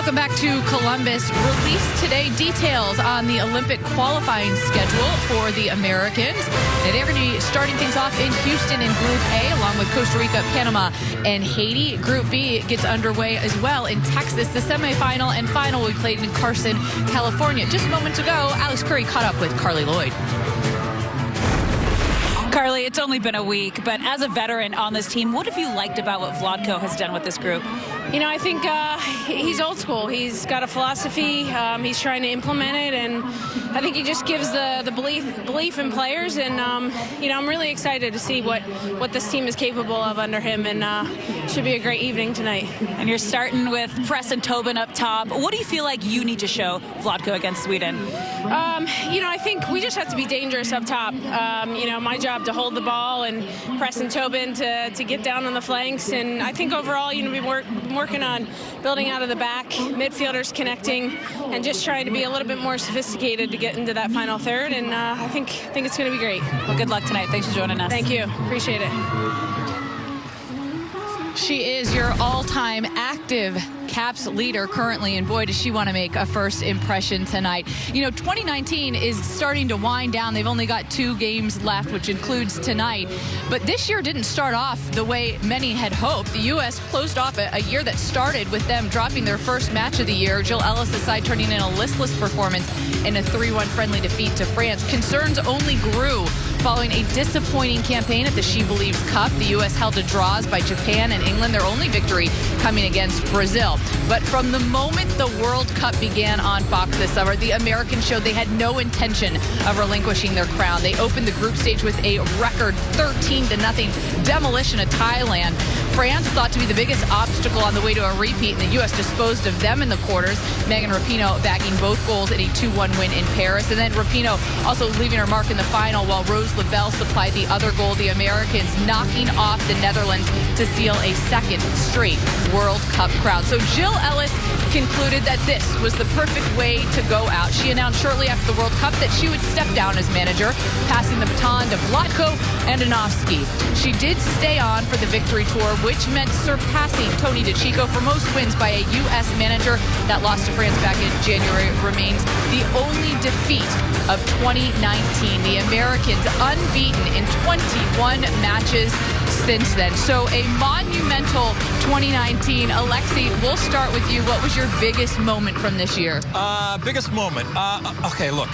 Welcome back to Columbus. Released today details on the Olympic qualifying schedule for the Americans. They're going to be starting things off in Houston in Group A, along with Costa Rica, Panama, and Haiti. Group B gets underway as well in Texas. The semifinal and final will be played in Carson, California. Just moments ago, Alex Curry caught up with Carly Lloyd. Carly, it's only been a week, but as a veteran on this team, what have you liked about what Vlatko has done with this group? You know, I think he's old school. He's got a philosophy. He's trying to implement it, and I think he just gives the belief in players. And you know, I'm really excited to see what this team is capable of under him, and should be a great evening tonight. And you're starting with Press and Tobin up top. What do you feel like you need to show Vlatko against Sweden? You know, I think we just have to be dangerous up top. You know, my job to hold the ball and Press and Tobin to get down on the flanks. And I think overall, you know, we're working on building out of the back, midfielders connecting, and just trying to be a little bit more sophisticated to get into that final third. And I think it's going to be great. Well, good luck tonight. Thanks for joining us. Thank you. Appreciate it. She is your all-time active Caps leader currently, and boy, does she want to make a first impression tonight. You know, 2019 is starting to wind down. They've only got 2 games left, which includes tonight. But this year didn't start off the way many had hoped. The U.S. closed off a year that started with them dropping their first match of the year. Jill Ellis' side turning in a listless performance in a 3-1 friendly defeat to France. Concerns only grew following a disappointing campaign at the She Believes Cup. The U.S. held to draws by Japan and England, their only victory coming against Brazil. But from the moment the World Cup began on Fox this summer, the Americans showed they had no intention of relinquishing their crown. They opened the group stage with a record 13-0 demolition of Thailand. France thought to be the biggest obstacle on the way to a repeat, and the U.S. disposed of them in the quarters. Megan Rapinoe bagging both goals in a 2-1 win in Paris. And then Rapinoe also leaving her mark in the final, while Rose Lavelle supplied the other goal. The Americans knocking off the Netherlands to seal a second straight World Cup crown. So Jill Ellis concluded that this was the perfect way to go out. She announced shortly after the World Cup that she would step down as manager, passing the baton to Vlatko and Anofsky. She did stay on for the victory tour, which meant surpassing Tony DeCicco for most wins by a U.S. manager. That loss to France back in January remains the only defeat of 2019. The Americans unbeaten in 21 matches since then. So a monumental 2019. Alexi, we'll start with you. What was your biggest moment from this year? Biggest moment. Okay, look,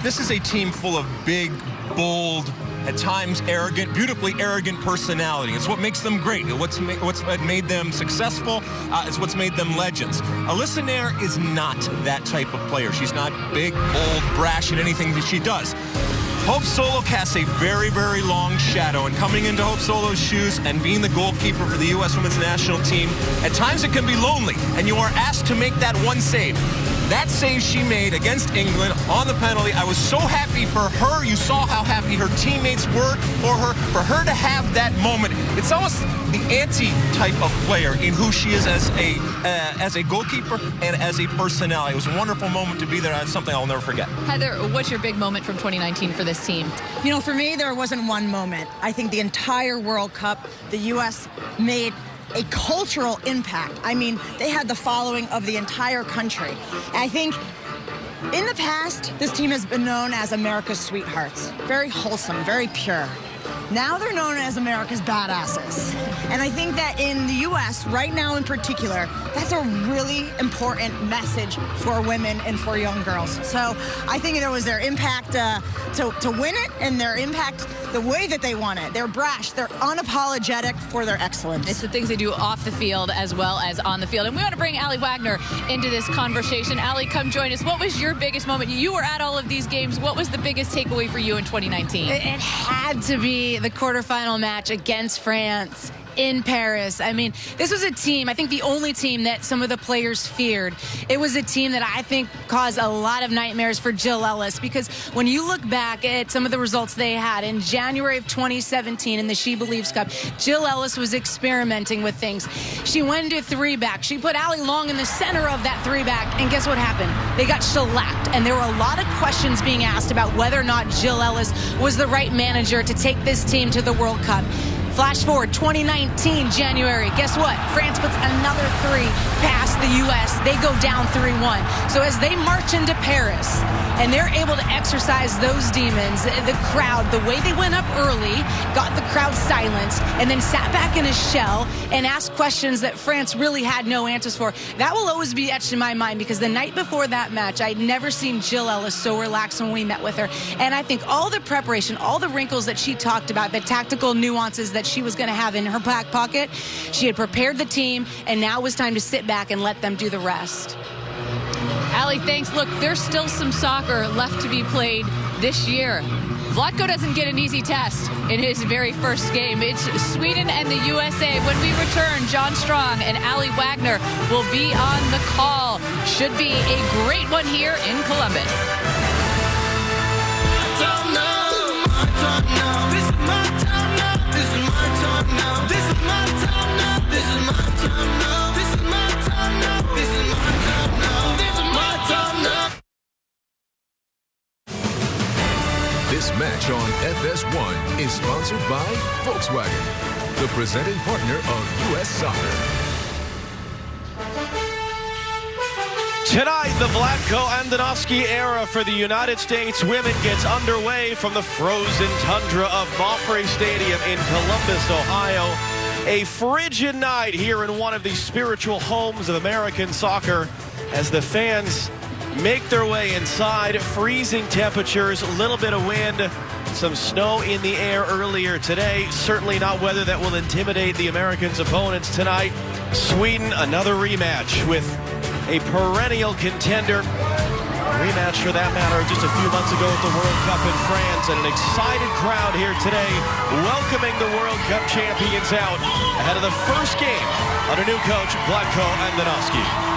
this is a team full of big, bold, at times arrogant, beautifully arrogant personality. It's what makes them great. What's made them successful. It's what's made them legends. Alyssa Nair is not that type of player. She's not big, bold, brash in anything that she does. Hope Solo casts a very, very long shadow, and coming into Hope Solo's shoes and being the goalkeeper for the U.S. Women's National Team, at times it can be lonely, and you are asked to make that one save. That save she made against England on the penalty, I was so happy for her. You saw how happy her teammates were for her to have that moment. It's almost the anti-type of player in who she is as a goalkeeper and as a personality. It was a wonderful moment to be there. It's something I'll never forget. Heather, what's your big moment from 2019 for this team? You know, for me, there wasn't one moment. I think the entire World Cup, the U.S. made a cultural impact. I mean, they had the following of the entire country. And I think in the past, this team has been known as America's sweethearts. Very wholesome, very pure. Now they're known as America's badasses. And I think that in the U.S., right now in particular, that's a really important message for women and for young girls. So I think there was their impact to win it, and their impact the way that they won it. They're brash. They're unapologetic for their excellence. It's the things they do off the field as well as on the field. And we want to bring Allie Wagner into this conversation. Allie, come join us. What was your biggest moment? You were at all of these games. What was the biggest takeaway for you in 2019? It had to be the quarterfinal match against France in Paris. I mean, this was a team, I think the only team that some of the players feared. It was a team that I think caused a lot of nightmares for Jill Ellis, because when you look back at some of the results they had in January of 2017 in the She Believes Cup, Jill Ellis was experimenting with things. She went into 3-back. She put Allie Long in the center of that 3-back, and guess what happened? They got shellacked, and there were a lot of questions being asked about whether or not Jill Ellis was the right manager to take this team to the World Cup. Flash forward 2019 January. Guess what? France puts another 3 past the U.S. They go down 3-1. So as they march into Paris and they're able to exercise those demons, the crowd, the way they went up early, got the crowd silenced, and then sat back in a shell and asked questions that France really had no answers for. That will always be etched in my mind, because the night before that match, I'd never seen Jill Ellis so relaxed when we met with her. And I think all the preparation, all the wrinkles that she talked about, the tactical nuances that she was going to have in her back pocket, she had prepared the team, and now it was time to sit back and let them do the rest. Allie, thanks. Look, there's still some soccer left to be played this year. Vlatko doesn't get an easy test in his very first game. It's Sweden and the USA. When we return, John Strong and Allie Wagner will be on the call. Should be a great one here in Columbus. This match on FS1 is sponsored by Volkswagen, the presenting partner of U.S. Soccer. Tonight, the Vlatko-Andonovski era for the United States women gets underway from the frozen tundra of Moffrey Stadium in Columbus, Ohio. A frigid night here in one of the spiritual homes of American soccer as the fans make their way inside. Freezing temperatures, a little bit of wind, some snow in the air earlier today. Certainly not weather that will intimidate the Americans' opponents tonight. Sweden, another rematch with a perennial contender. Rematch for that matter just a few months ago at the World Cup in France, and an excited crowd here today welcoming the World Cup champions out ahead of the first game under new coach Vlatko-Andonovski.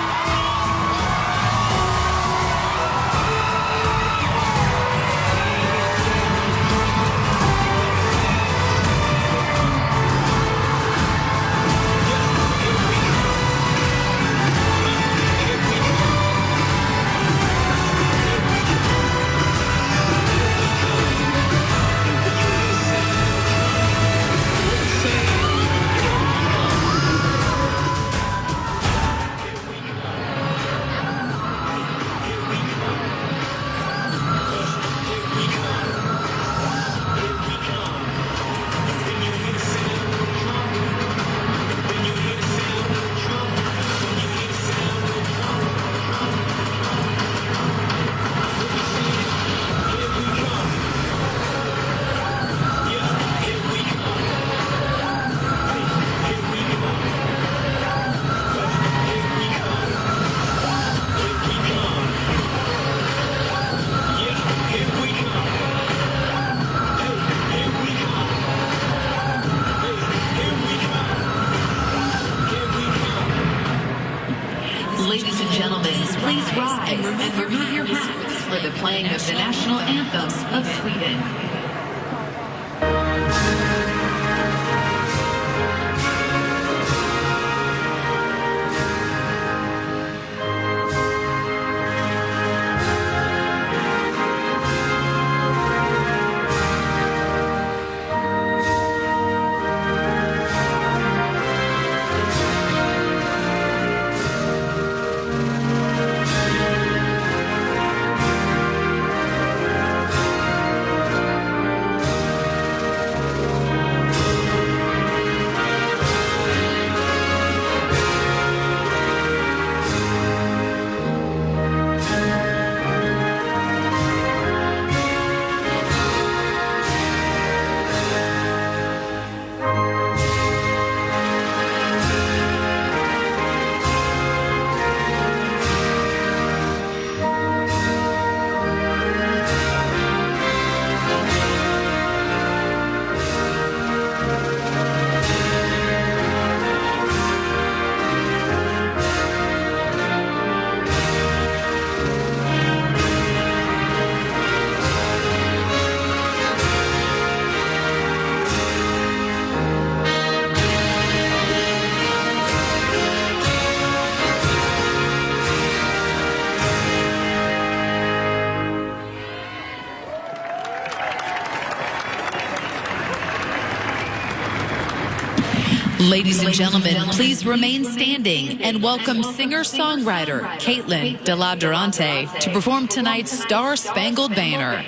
Ladies and gentlemen, please rise and remove your hats for the playing of the national anthem of Sweden. Ladies and gentlemen, please remain standing and welcome singer-songwriter Caitlin de la Durante to perform tonight's Star-Spangled Banner.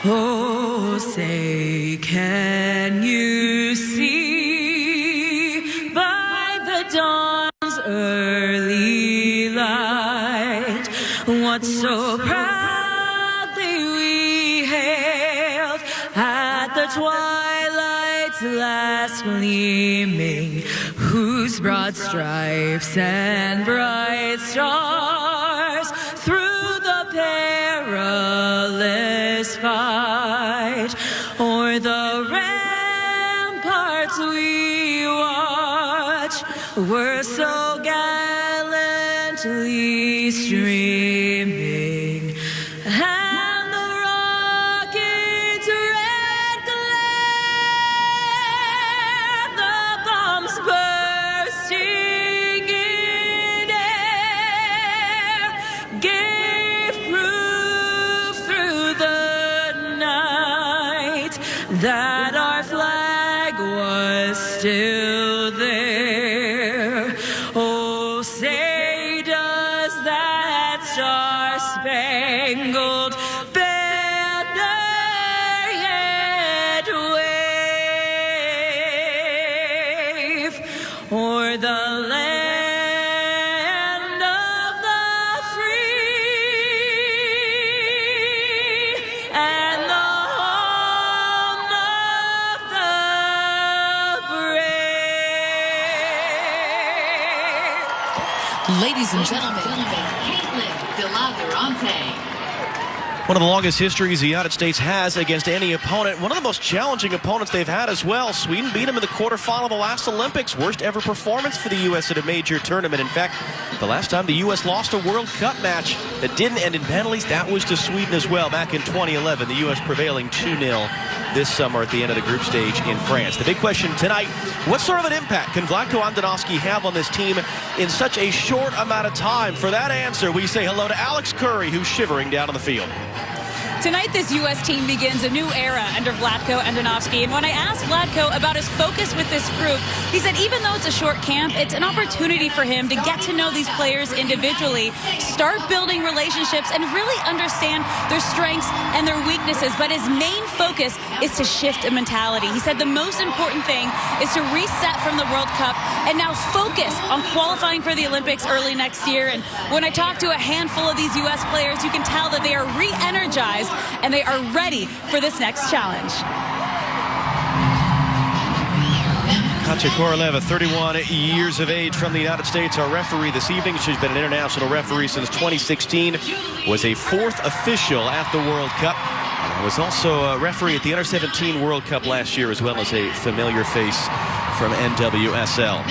Oh, say, can you see by the dawn's early light what so proudly we hailed at the twilight's last gleaming, whose broad stripes and bright stars through the perilous fight o'er the ramparts we watch were so gallantly streaming, and the rocket's red glare, the bombs bursting in air, gave proof through the night that our flag was still there. Oh, say does that star-spangled banner yet wave o'er the land of the free and the home of the brave. Ladies and gentlemen, Caitlin de la Durante. One of the longest histories the United States has against any opponent. One of the most challenging opponents they've had as well. Sweden beat them in the quarterfinal of the last Olympics. Worst ever performance for the U.S. at a major tournament. In fact, the last time the U.S. lost a World Cup match that didn't end in penalties, that was to Sweden as well back in 2011. The U.S. prevailing 2-0 this summer at the end of the group stage in France. The big question tonight, what sort of an impact can Vlatko Andonovski have on this team in such a short amount of time? For that answer, we say hello to Alex Curry, who's shivering down on the field. Tonight, this U.S. team begins a new era under Vlatko Andonovski. And when I asked Vlatko about his focus with this group, he said even though it's a short camp, it's an opportunity for him to get to know these players individually, start building relationships, and really understand their strengths and their weaknesses. But his main focus is to shift a mentality. He said the most important thing is to reset from the World Cup and now focus on qualifying for the Olympics early next year. And when I talk to a handful of these U.S. players, you can tell that they are re-energized and they are ready for this next challenge. Katja Koroleva, 31 years of age, from the United States, our referee this evening. She's been an international referee since 2016, was a fourth official at the World Cup, was also a referee at the Under-17 World Cup last year, as well as a familiar face from NWSL.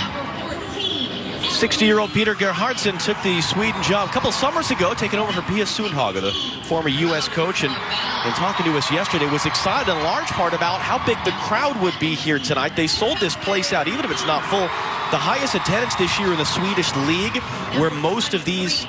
60-year-old Peter Gerhardsen took the Sweden job a couple summers ago, taking over for Pia Sundhage, the former U.S. coach, and talking to us yesterday, was excited in large part about how big the crowd would be here tonight. They sold this place out, even if it's not full. The highest attendance this year in the Swedish league, where most of these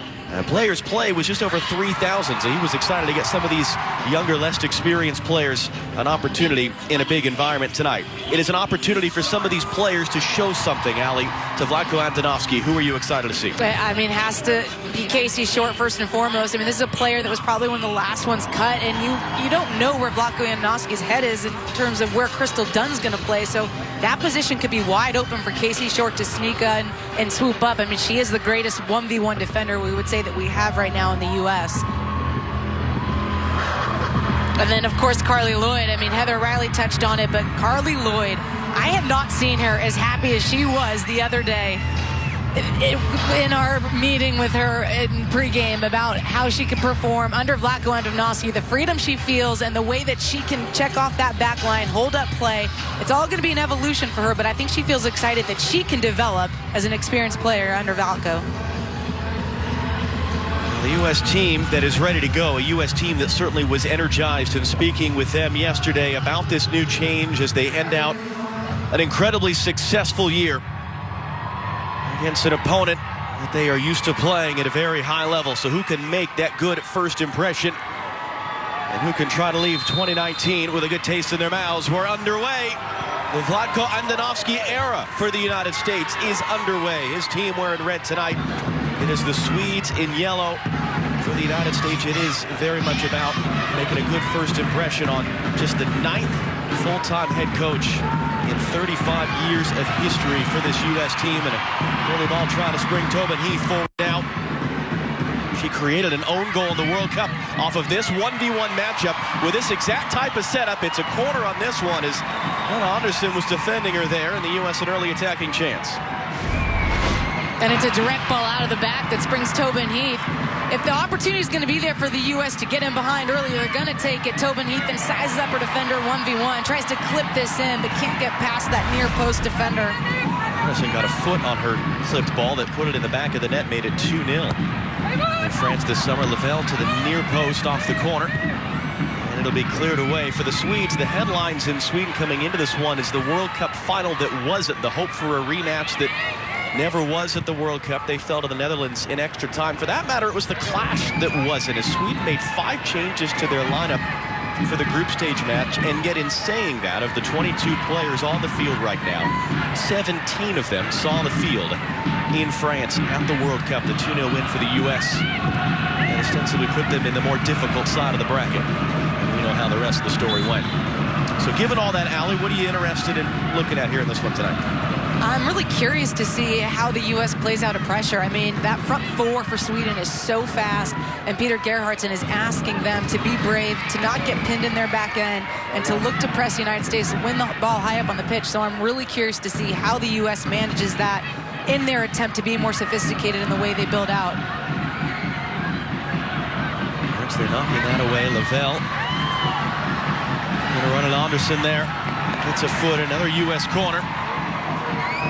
players play, was just over 3,000. So he was excited to get some of these younger, less experienced players an opportunity in a big environment tonight. It is an opportunity for some of these players to show something, Ali, to Vlatko Andonovski. Who are you excited to see? I mean, has to be Casey Short first and foremost. I mean, this is a player that was probably one of the last ones cut, and you don't know where Vlatko Andonovski's head is in terms of where Crystal Dunn's going to play. So that position could be wide open for Casey Short to sneak in and swoop up. I mean, she is the greatest 1v1 defender, we would say, that we have right now in the U.S. And then, of course, Carly Lloyd. I mean, Heather Riley touched on it, but Carly Lloyd, I have not seen her as happy as she was the other day in our meeting with her in pregame about how she could perform under Vlatko Andonovski, the freedom she feels and the way that she can check off that back line, hold up play. It's all going to be an evolution for her, but I think she feels excited that she can develop as an experienced player under Vlatko. The U.S. team that is ready to go, a U.S. team that certainly was energized, and speaking with them yesterday about this new change as they end out an incredibly successful year against an opponent that they are used to playing at a very high level. So who can make that good first impression? And who can try to leave 2019 with a good taste in their mouths? We're underway. The Vlatko Andonovski era for the United States is underway. His team wearing red tonight. It is the Swedes in yellow. For the United States, it is very much about making a good first impression on just the 9th full-time head coach in 35 years of history for this U.S. team. And a early ball trying to spring Tobin Heath forward now. She created an own goal in the World Cup off of this 1v1 matchup with this exact type of setup. It's a corner on this one as Anderson was defending her there, and the U.S. an early attacking chance. And it's a direct ball out of the back that springs Tobin Heath. If the opportunity is going to be there for the U.S. to get in behind early, they're going to take it. Tobin Heath then sizes up her defender 1v1, tries to clip this in, but can't get past that near post defender. Anderson got a foot on her clipped ball that put it in the back of the net, made it 2-0. In France this summer, Lavelle to the near post off the corner. And it'll be cleared away for the Swedes. The headlines in Sweden coming into this one is the World Cup final that wasn't, the hope for a rematch that never was at the World Cup. They fell to the Netherlands in extra time. For that matter, it was the clash that wasn't, as Sweden made 5 changes to their lineup for the group stage match. And yet in saying that, of the 22 players on the field right now, 17 of them saw the field in France at the World Cup. The 2-0 win for the U.S. and ostensibly put them in the more difficult side of the bracket. We know how the rest of the story went. So given all that, Allie, what are you interested in looking at here in this one tonight? I'm really curious to see how the U.S. plays out of pressure. I mean, that front 4 for Sweden is so fast, and Peter Gerhardsson is asking them to be brave, to not get pinned in their back end, and to look to press the United States, win the ball high up on the pitch. So I'm really curious to see how the U.S. manages that in their attempt to be more sophisticated in the way they build out. Once they're knocking that away, Lavelle gonna run it. Anderson there gets a foot, another U.S. corner.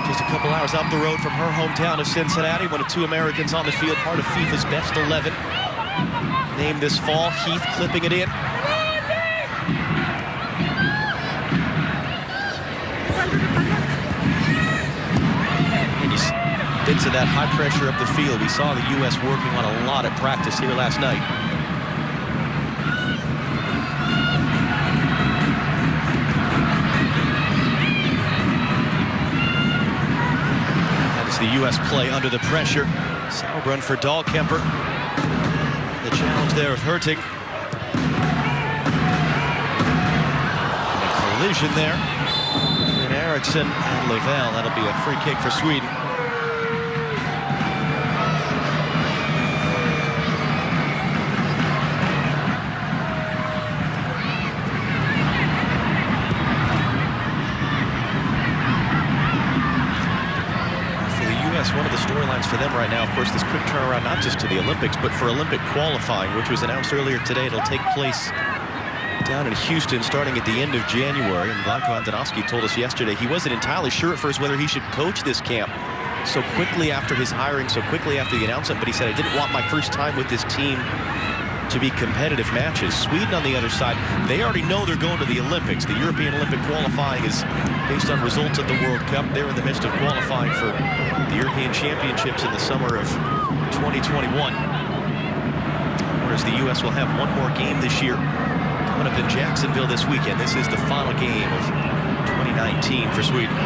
Just a couple hours up the road from her hometown of Cincinnati. One of 2 Americans on the field, part of FIFA's best 11. Named this fall, Heath clipping it in. And you see bits of that high pressure up the field. We saw the U.S. working on a lot at practice here last night. The U.S. play under the pressure. Sauerbrunn for Dahlkemper. The challenge there of Hurtig. And a collision there between Eriksson and Lavelle. That'll be a free kick for Sweden. One of the storylines for them right now, of course, this quick turnaround, not just to the Olympics, but for Olympic qualifying, which was announced earlier today. It'll take place down in Houston starting at the end of January. And Vlatko Andonovski told us yesterday he wasn't entirely sure at first whether he should coach this camp so quickly after his hiring, so quickly after the announcement, but he said, I didn't want my first time with this team to be competitive matches. Sweden on the other side, they already know they're going to the Olympics. The European Olympic qualifying is based on results at the World Cup. They're in the midst of qualifying for the European Championships in the summer of 2021. Whereas the U.S. will have one more game this year coming up in Jacksonville this weekend. This is the final game of 2019 for Sweden.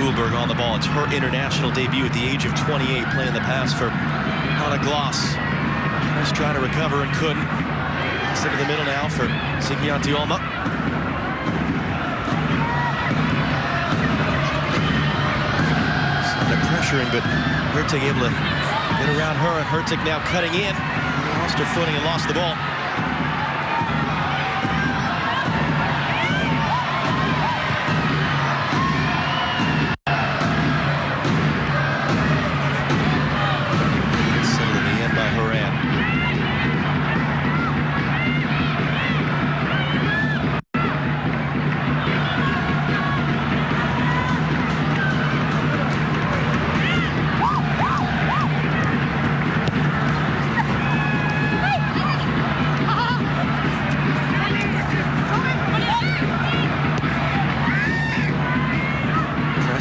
Kuhlberg on the ball. It's her international debut at the age of 28, playing the pass for Hanna Glas. Just trying to recover and couldn't. Pass into the middle now for Signiantioma. They're pressuring, but Hurtig able to get around her, and Hurtig now cutting in. Lost her footing and lost the ball.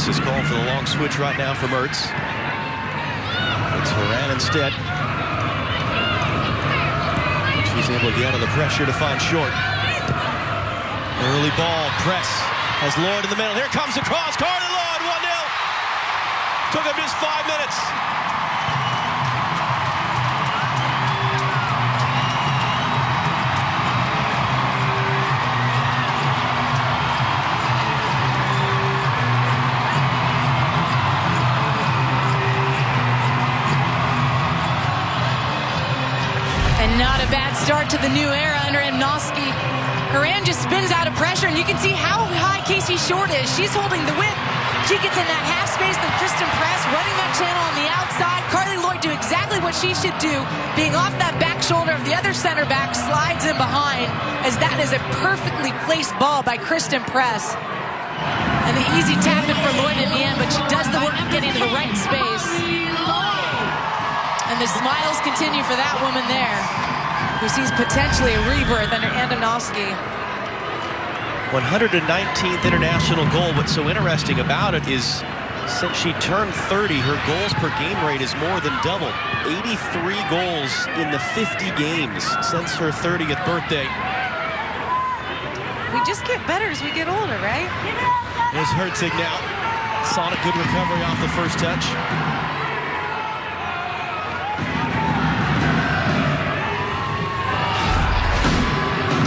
Is calling for the long switch right now from Ertz. It's Horan instead. Is able to get out of the pressure to find Short. Early ball, press, has Lloyd in the middle. Here comes the cross, Carly Lloyd, 1-0. Took him just 5 minutes. And not a bad start to the new era under Imnoski. Horan just spins out of pressure, and you can see how high Casey Short is. She's holding the whip. She gets in that half space, then Kristen Press running that channel on the outside. Carly Lloyd do exactly what she should do, being off that back shoulder of the other center back, slides in behind, as that is a perfectly placed ball by Kristen Press. And the easy tap in for Lloyd in the end, but she does the work of getting to the right space. And the smiles continue for that woman there, who sees potentially a rebirth under Andonovski. 119th international goal. What's so interesting about it is since she turned 30, her goals per game rate is more than double. 83 goals in the 50 games since her 30th birthday. We just get better as we get older, right? There's Herzig now. Saw a good recovery off the first touch.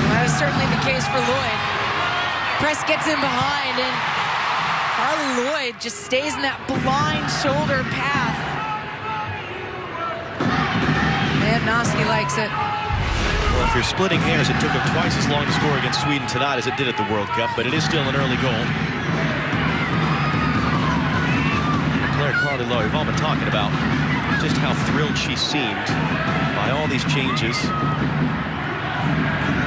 That is certainly the case for Lloyd. Press gets in behind, and Carly Lloyd just stays in that blind shoulder path. And Noski likes it. Well, if you're splitting hairs, it took him twice as long to score against Sweden tonight as it did at the World Cup, but it is still an early goal. Player Carly Lloyd, we've all been talking about just how thrilled she seemed by all these changes.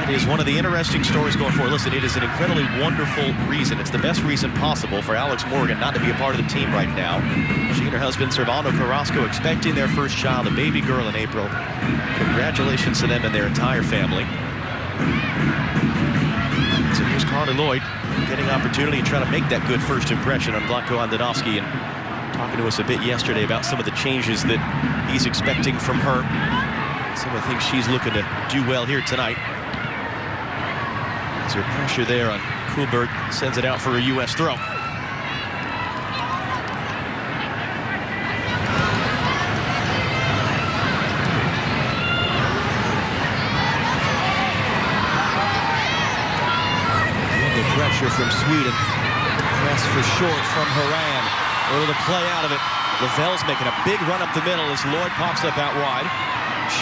It is one of the interesting stories going forward. Listen, it is an incredibly wonderful reason. It's the best reason possible for Alex Morgan not to be a part of the team right now. She and her husband, Servando Carrasco, expecting their first child, a baby girl, in April. Congratulations to them and their entire family. So here's Carly Lloyd getting opportunity and trying to make that good first impression on Vlatko Andonovski, and talking to us a bit yesterday about some of the changes that he's expecting from her. Some of the things she's looking to do well here tonight. There's her pressure there on Kuhlberg, sends it out for a U.S. throw. The pressure from Sweden. Press for Short from Horan. Able to play out of it. Lavelle's making a big run up the middle as Lloyd pops up out wide.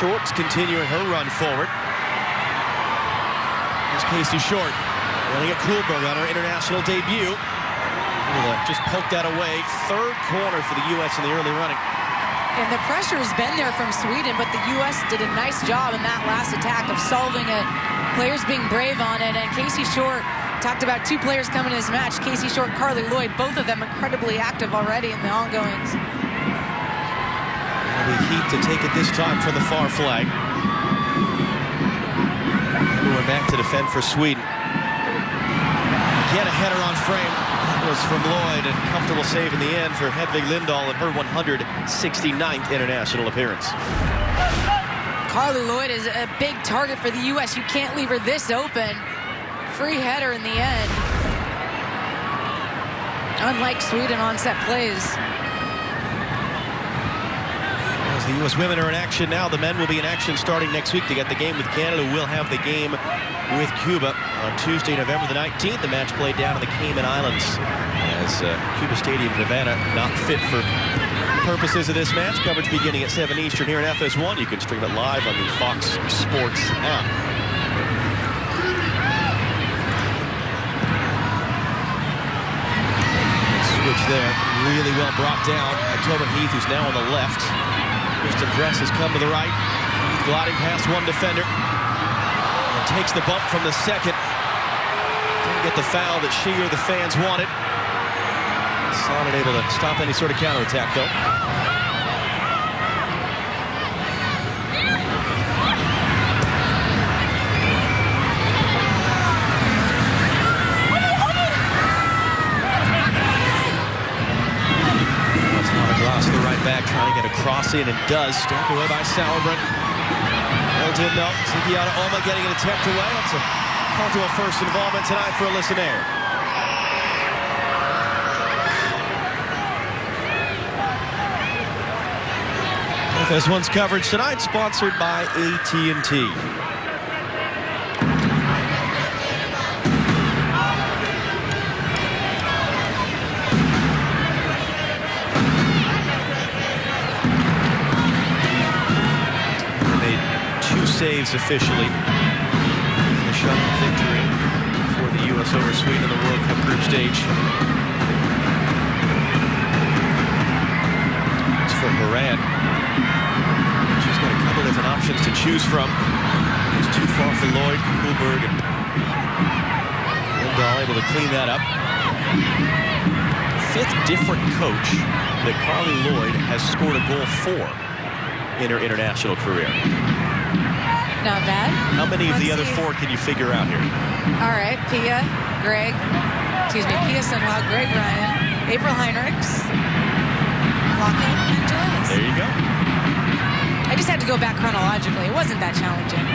Short's continuing her run forward. Here's Casey Short running at Kuhlberg on her international debut. Just poked that away. Third corner for the U.S. in the early running. And the pressure has been there from Sweden, but the U.S. did a nice job in that last attack of solving it. Players being brave on it, and Casey Short talked about two players coming to this match. Casey Short, Carly Lloyd, both of them incredibly active already in the ongoings. The heat to take it this time for the far flag. We're back to defend for Sweden. Again, a header on frame. It was from Lloyd, and comfortable save in the end for Hedvig Lindahl in her 169th international appearance. Carly Lloyd is a big target for the U.S. You can't leave her this open. Free header in the end. Unlike Sweden on set plays. As the U.S. women are in action now, the men will be in action starting next week to get the game with Canada. We'll have the game with Cuba on Tuesday, November the 19th. The match played down in the Cayman Islands as Cuba Stadium in Havana not fit for purposes of this match. Coverage beginning at 7 Eastern here in FS1. You can stream it live on the Fox Sports app. Switch there, really well brought down by Tobin Heath, who's now on the left. Kristen Press has come to the right. Heath gliding past one defender. And takes the bump from the second. Didn't get the foul that she or the fans wanted. Sonnet able to stop any sort of counterattack, though. Glass the right back, trying to get a cross in, and does. Stamped away by Sauerbrunn. Held Pulled in though. Zigiata Oma getting an attempt away. That's a call to a first involvement tonight for Listenaire. FS1's coverage tonight sponsored by AT&T. Saves officially in the shutout victory for the U.S. over Sweden in the World Cup group stage. It's for Moran. She's got a couple different options to choose from. It's too far for Lloyd, Kuhlberg, and Lindahl able to clean that up. Fifth different coach that Carly Lloyd has scored a goal for in her international career. Not bad. How many of the other four can you figure out here? All right, Pia, Pia Sundhage, Greg Ryan, April Heinrichs, Locke, and Gilles. There you go. I just had to go back chronologically. It wasn't that challenging.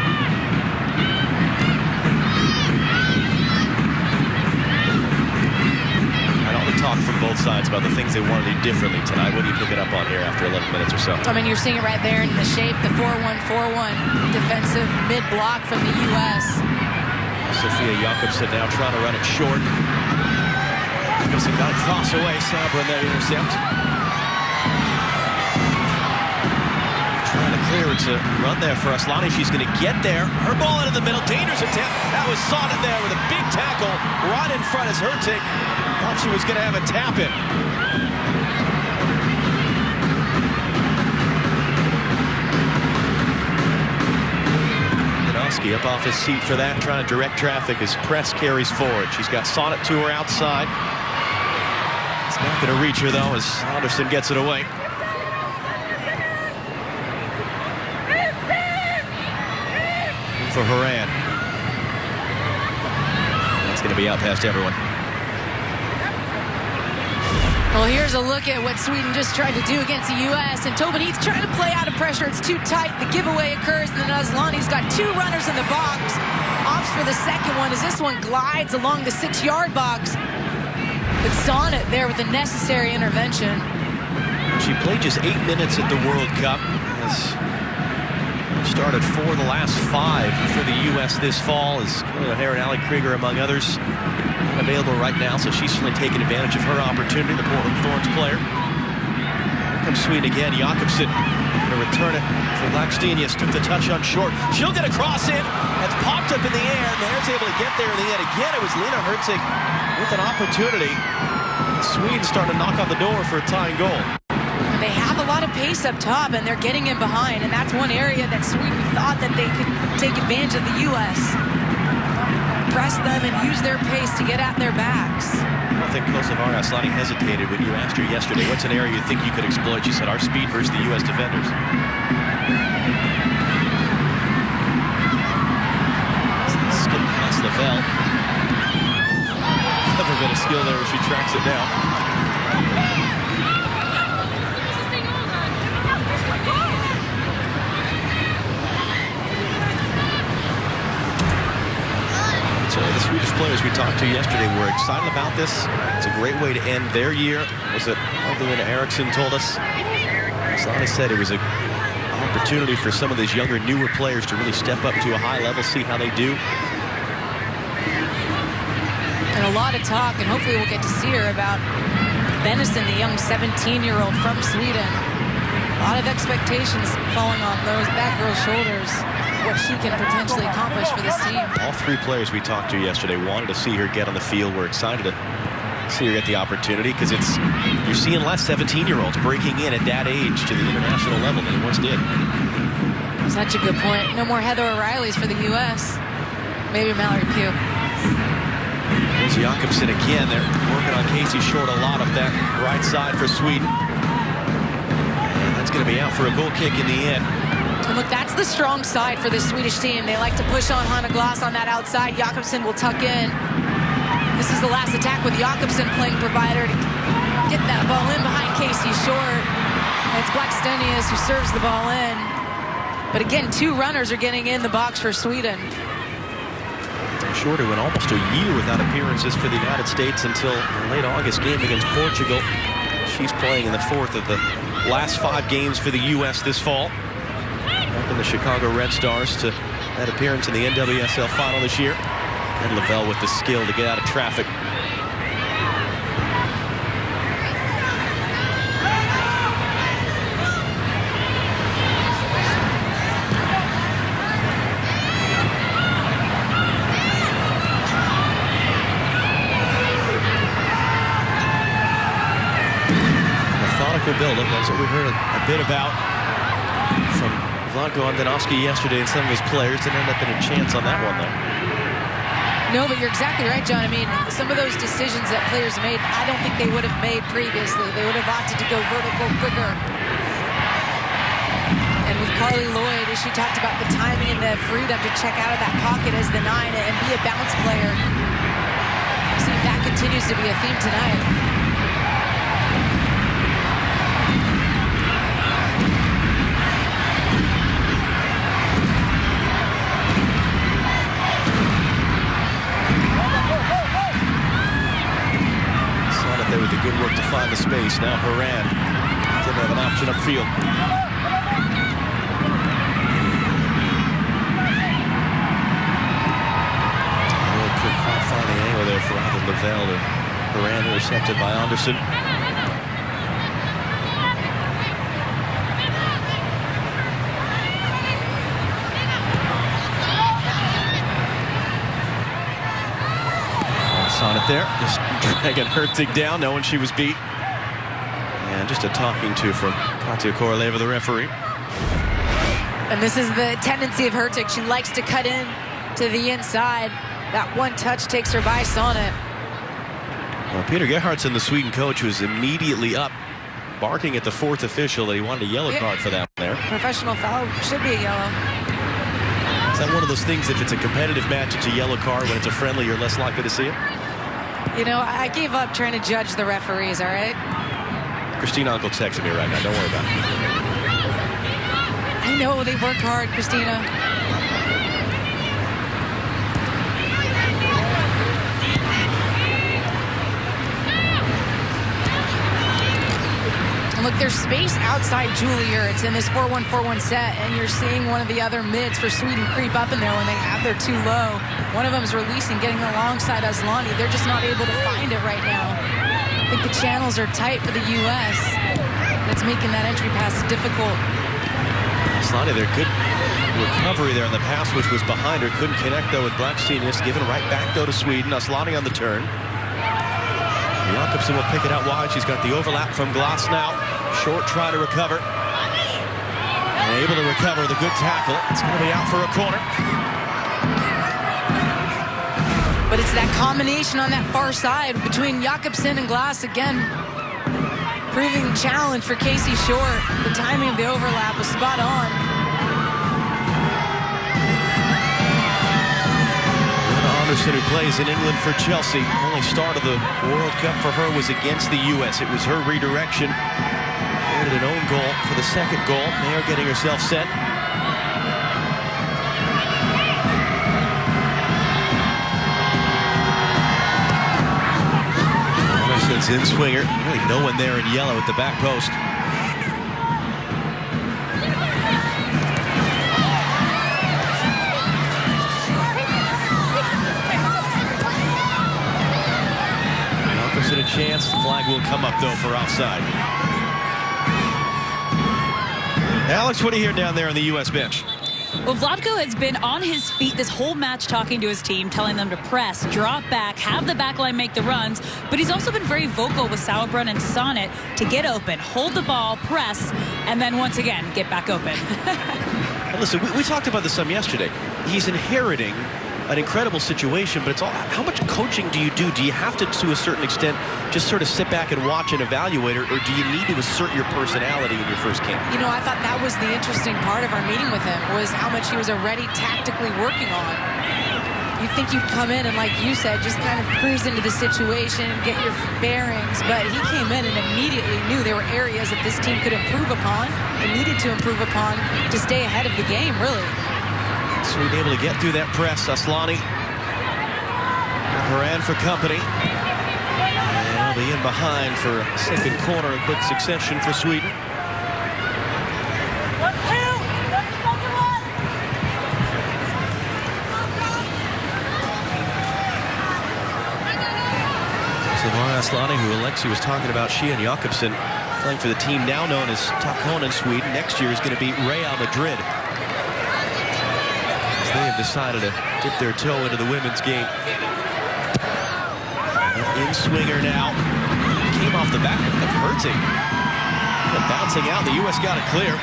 And all the talk from both sides about the things they want to do differently tonight. What do you pick it up on here after 11 minutes or so? I mean, you're seeing it right there in the shape, the 4-1-4-1 defensive mid-block from the U.S. Sofia Jakobsen now trying to run it short. Jakobsen got a cross away. Sabra in that intercept. Trying to clear. It's a run there for Aslani. She's going to get there. Her ball into the middle. Dangerous attempt. That was Sonnet there with a big tackle right in front as Hurtig. Thought she was going to have a tap-in. Janowski up off his seat for that, trying to direct traffic as press carries forward. She's got Sonnet to her outside. It's not going to reach her, though, as Anderson gets it away. For Horan. That's going to be out past everyone. Well, here's a look at what Sweden just tried to do against the U.S. And Tobin Heath trying to play out of pressure. It's too tight. The giveaway occurs. And then Aslani's got two runners in the box. Opts for the second one as this one glides along the 6-yard box. But Sonnet there with the necessary intervention. She played just 8 minutes at the World Cup. Started 4 of the last 5 for the U.S. this fall as O'Hare and Allie Krieger, among others, available right now. So she's certainly taking advantage of her opportunity, the Portland Thorns player. Here comes Sweden again. Jakobsen going to return it for Laxdenius. Took the touch on short. She'll get a cross in. That's popped up in the air. And Maher's able to get there in the end. Again, it was Lena Hurtig with an opportunity. Sweden starting to knock on the door for a tying goal. They have a lot of pace up top, and they're getting in behind, and that's one area that Sweden thought that they could take advantage of the U.S. Press them and use their pace to get at their backs. I think Kosovara Aslani hesitated when you asked her yesterday, what's an area you think you could exploit? She said, our speed versus the U.S. defenders. Skip past Lavelle. Never been a skill there where she tracks it down. The Swedish players we talked to yesterday were excited about this. It's a great way to end their year. Was it Magdalena Eriksson told us? Aslani said it was an opportunity for some of these younger, newer players to really step up to a high level, see how they do. And a lot of talk, and hopefully we'll get to see her, about Benison, the young 17-year-old from Sweden. A lot of expectations falling on that girl's shoulders. What she can potentially accomplish for this team. All 3 players we talked to yesterday wanted to see her get on the field. We're excited to see her get the opportunity because you're seeing less 17-year-olds breaking in at that age to the international level than they once did. Such a good point. No more Heather O'Reillys for the U.S. Maybe Mallory Pugh. There's Jakobsen again. They're working on Casey Short a lot up that right side for Sweden. And that's going to be out for a goal kick in the end. And look, that's the strong side for this Swedish team. They like to push on Hanna Glass on that outside. Jakobsen will tuck in. This is the last attack with Jakobsen playing provider to get that ball in behind Casey Short. And it's Blackstenius who serves the ball in. But again, 2 runners are getting in the box for Sweden. Shorter went almost a year without appearances for the United States until the late August game against Portugal. She's playing in the 4th of the last 5 games for the U.S. this fall. Helping the Chicago Red Stars to that appearance in the NWSL final this year. And Lavelle with the skill to get out of traffic. Build-up. That's what we heard a bit about from Vlatko Andonovski yesterday and some of his players. Didn't end up in a chance on that one, though. No, but you're exactly right, John. I mean, some of those decisions that players made, I don't think they would have made previously. They would have opted to go vertical quicker. And with Carly Lloyd, as she talked about the timing and the freedom to check out of that pocket as the 9 and be a bounce player. See if that continues to be a theme tonight. With the good work to find the space. Now Horan didn't have an option upfield. Really couldn't quite find the angle there for either Lavelle or Horan, intercepted by Anderson. On it there, just dragging Hertig down, knowing she was beat. And just a talking to from Katja Koroleva, the referee. And this is the tendency of Hertig. She likes to cut in to the inside. That one touch takes her by Sonnet. Well, Peter Gerhardsson, the Sweden coach, was immediately up, barking at the 4th official that he wanted a yellow card for that one there. Professional foul should be a yellow. Is that one of those things, if it's a competitive match, it's a yellow card? When it's a friendly, you're less likely to see it? You know, I gave up trying to judge the referees, all right? Christina Uncle texting me right now. Don't worry about it. I know, they work hard, Christina. And look, there's space outside Julier. It's in this 4-1-4-1 set, and you're seeing one of the other mids for Sweden creep up in there when they have their 2 low. One of them is releasing, getting alongside Aslani. They're just not able to find it right now. I think the channels are tight for the U.S. That's making that entry pass difficult. Aslani, their good recovery there in the pass, which was behind her. Couldn't connect, though, with Blackstenius. Given right back, though, to Sweden. Aslani on the turn. Jakobsen will pick it out wide. She's got the overlap from Glass now. Short try to recover. And able to recover the good tackle. It's going to be out for a corner. But it's that combination on that far side between Jakobsen and Glass again. Proving the challenge for Casey Short. The timing of the overlap was spot on. Anderson, who plays in England for Chelsea. The only start of the World Cup for her was against the U.S. It was her redirection. Added an own goal for the second goal. Mayer getting herself set. Anderson's in swinger. Really no one there in yellow at the back post. A chance. The flag will come up, though, for offside. Alex, what do you hear down there on the U.S. bench? Well, Vlatko has been on his feet this whole match talking to his team, telling them to press, drop back, have the backline make the runs. But he's also been very vocal with Sauerbrunn and Sonnet to get open, hold the ball, press, and then once again, get back open. Listen, we talked about this some yesterday. He's inheriting an incredible situation, but it's all, how much coaching do you do? Do you have to a certain extent, just sort of sit back and watch and evaluate, or do you need to assert your personality in your first camp? You know, I thought that was the interesting part of our meeting with him, was how much he was already tactically working on. you'd think you'd come in and, like you said, just kind of cruise into the situation and get your bearings. But he came in and immediately knew there were areas that this team could improve upon and needed to improve upon to stay ahead of the game, really. Sweden able to get through that press. Aslani. Horan for company. And he'll be in behind for second corner in quick succession for Sweden. Aslani, who Alexi was talking about, she and Jakobsen playing for the team now known as Takkonen Sweden. Next year is going to be Real Madrid. As they have decided to dip their toe into the women's game. In swinger now. Came off the back of Hertzing. And bouncing out, the U.S. got it clear.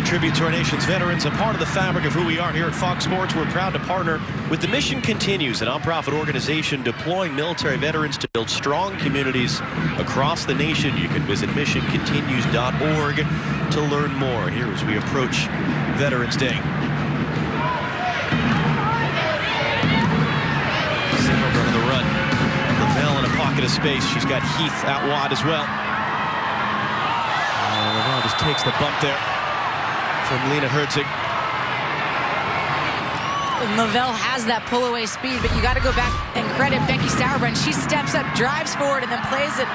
Tribute to our nation's veterans, a part of the fabric of who we are here at Fox Sports. We're proud to partner with The Mission Continues, a nonprofit organization deploying military veterans to build strong communities across the nation. You can visit missioncontinues.org to learn more. Here as we approach Veterans Day. Single run of the run. Lavelle in a pocket of space. She's got Heath out wide as well. Lavelle just takes the bump there from Lena Hertzing. Lavelle has that pull-away speed, but you got to go back and credit Becky Sauerbrunn. She steps up, drives forward, and then plays a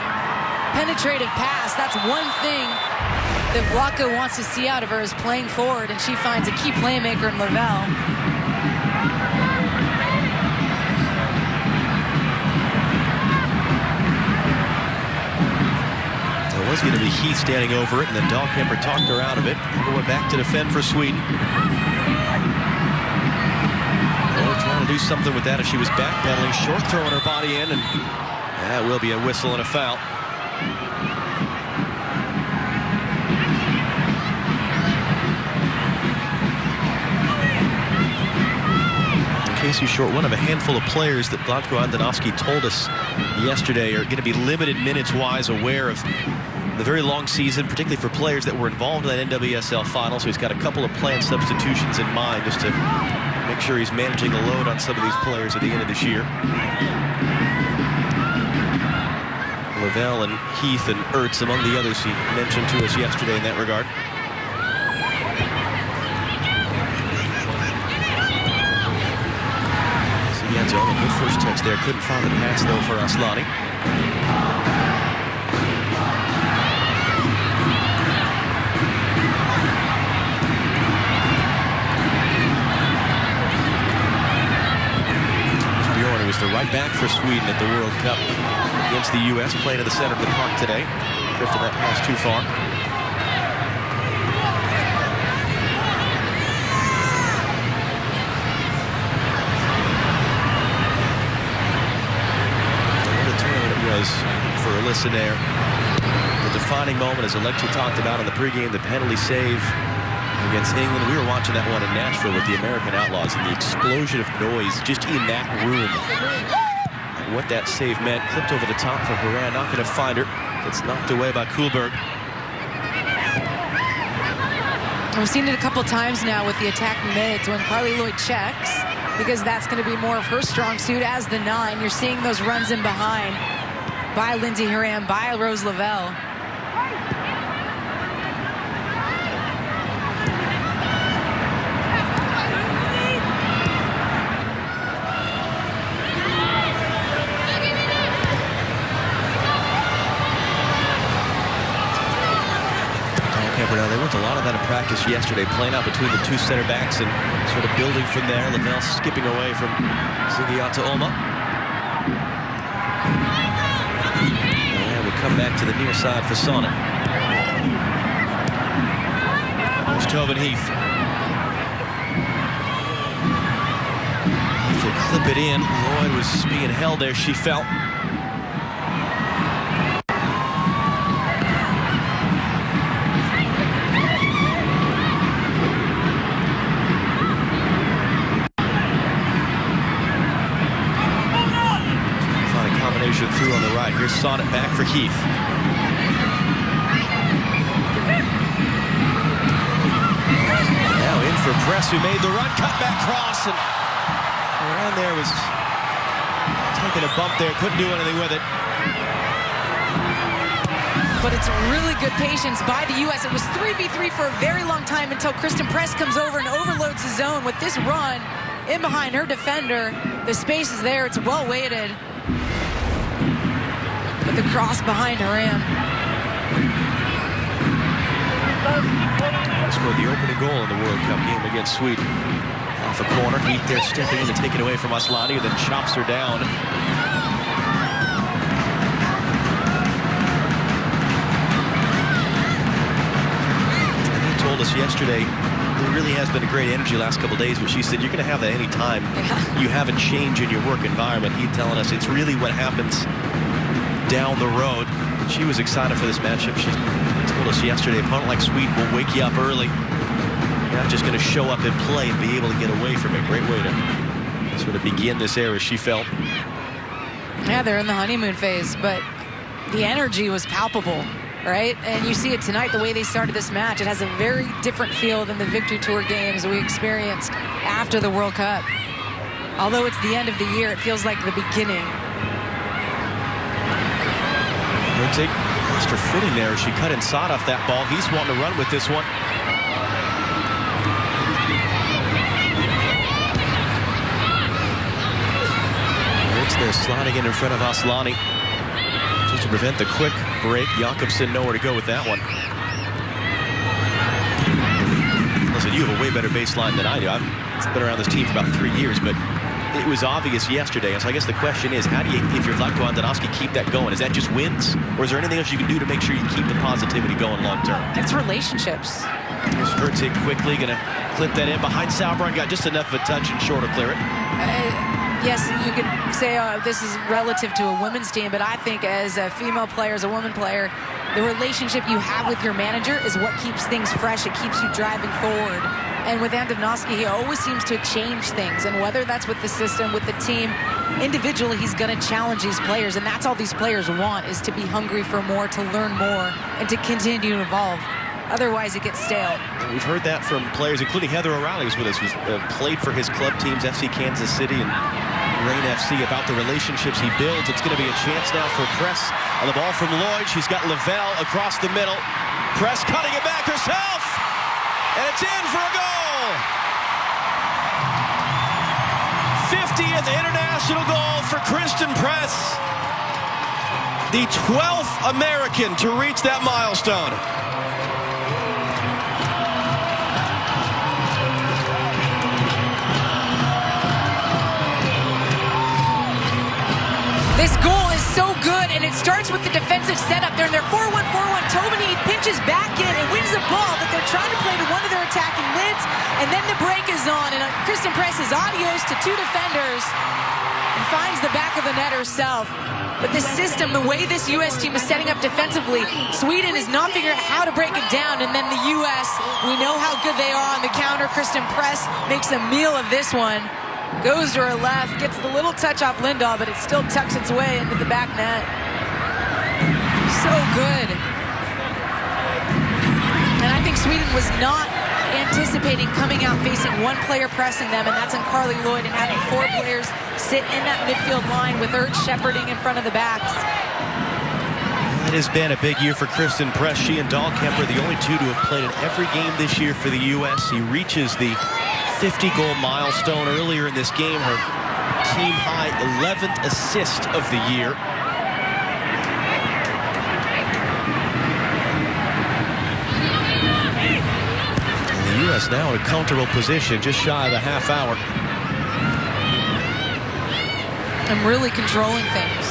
penetrative pass. That's one thing that Vlatko wants to see out of her, is playing forward, and she finds a key playmaker in Lavelle. It was going to be Heath standing over it, and then Dahlkemper talked her out of it. Going back to defend for Sweden. Trying to do something with that as she was backpedaling, short throwing her body in, and that will be a whistle and a foul. Casey Short, one of a handful of players that Vlatko Andonovski told us yesterday are going to be limited minutes-wise, aware of the very long season, particularly for players that were involved in that NWSL final. So he's got a couple of planned substitutions in mind just to make sure he's managing the load on some of these players at the end of this year. Lavelle and Heath and Ertz among the others he mentioned to us yesterday in that regard. A good first touch there. Couldn't find the pass though for Aslani. Bjorn, who was the right back for Sweden at the World Cup against the U.S., playing at the center of the park today. Drifted that pass too far. For Alyssa Nair, the defining moment, as Alexi talked about in the pregame, the penalty save against England. We were watching that one in Nashville with the American Outlaws, and the explosion of noise just in that room. And what that save meant. Clipped over the top for Horan, not going to find her. It's knocked away by Kuhlberg. We've seen it a couple times now with the attack mids when Carly Lloyd checks, because that's going to be more of her strong suit as the 9. You're seeing those runs in behind by Lindsey Horan, by Rose Lavelle. Now, they went a lot of that in practice yesterday, playing out between the two center backs and sort of building from there. Lavelle skipping away from Zigiata Oma. And we'll come back to the near side for Sonnet. There's Tobin Heath. Heath will clip it in. Lloyd was being held there, she felt. Heath. Now in for Press, who made the run, cut back cross, and around there was taking a bump there, couldn't do anything with it. But it's really good patience by the U.S. It was 3v3 for a very long time until Kristen Press comes over and overloads the zone with this run in behind her defender. The space is there. It's well weighted. But the cross behind Haram. Scored the opening goal in the World Cup game against Sweden. Off a corner, Heath there stepping in to take it away from Aslani, then chops her down. Told us yesterday there really has been a great energy last couple of days, but she said you're going to have that any time you have a change in your work environment. He's telling us it's really what happens down the road. She was excited for this matchup. She told us yesterday, opponent like Sweden will wake you up early. You're not just going to show up and play and be able to get away from it. Great way to sort of begin this era, she felt. Yeah, they're in the honeymoon phase, but the energy was palpable. Right? And you see it tonight, the way they started this match. It has a very different feel than the Victory Tour games we experienced after the World Cup. Although it's the end of the year, it feels like the beginning. Take lost her footing there. She cut inside off that ball. He's wanting to run with this one. It's there sliding in front of Aslani. To prevent the quick break. Jakobsen nowhere to go with that one. Listen, you have a way better baseline than I do. I've been around this team for about 3 years, but it was obvious yesterday. And so I guess the question is, how do you, if you're Vlatko Andonovski, keep that going? Is that just wins? Or is there anything else you can do to make sure you keep the positivity going long term? It's relationships. Here's Hurtig quickly going to clip that in behind Sauerbrunn. Got just enough of a touch and short to clear it. Yes, you could say this is relative to a women's team, but I think as a female player, as a woman player, the relationship you have with your manager is what keeps things fresh. It keeps you driving forward. And with Andonovski, he always seems to change things. And whether that's with the system, with the team, individually, he's going to challenge these players. And that's all these players want, is to be hungry for more, to learn more, and to continue to evolve. Otherwise, it gets stale. We've heard that from players, including Heather O'Reilly, who's with us, who's played for his club teams, FC Kansas City and Reign FC, about the relationships he builds. It's going to be a chance now for Press on the ball from Lloyd. She's got Lavelle across the middle. Press cutting it back herself, and it's in for a goal. 50th international goal for Kristen Press. The 12th American to reach that milestone. This goal is so good, and it starts with the defensive setup. They're in their 4-1-4-1. Tobin Heath pinches back in and wins the ball that they're trying to play to one of their attacking mids, and then the break is on, and Kristen Press is adios to two defenders and finds the back of the net herself. But the system, the way this U.S. team is setting up defensively, Sweden is not figuring out how to break it down, and then the U.S., we know how good they are on the counter. Kristen Press makes a meal of this one. Goes to her left, gets the little touch off Lindahl, but it still tucks its way into the back net. So good. And I think Sweden was not anticipating coming out facing one player pressing them, and that's in Carly Lloyd, and having four players sit in that midfield line with Erd shepherding in front of the backs. It has been a big year for Kristen Press. She and Dahlkemper, the only two to have played in every game this year for the U.S. He reaches the 50-goal milestone earlier in this game. Her team-high 11th assist of the year. And the U.S. now in a comfortable position, just shy of a half hour. I'm really controlling things.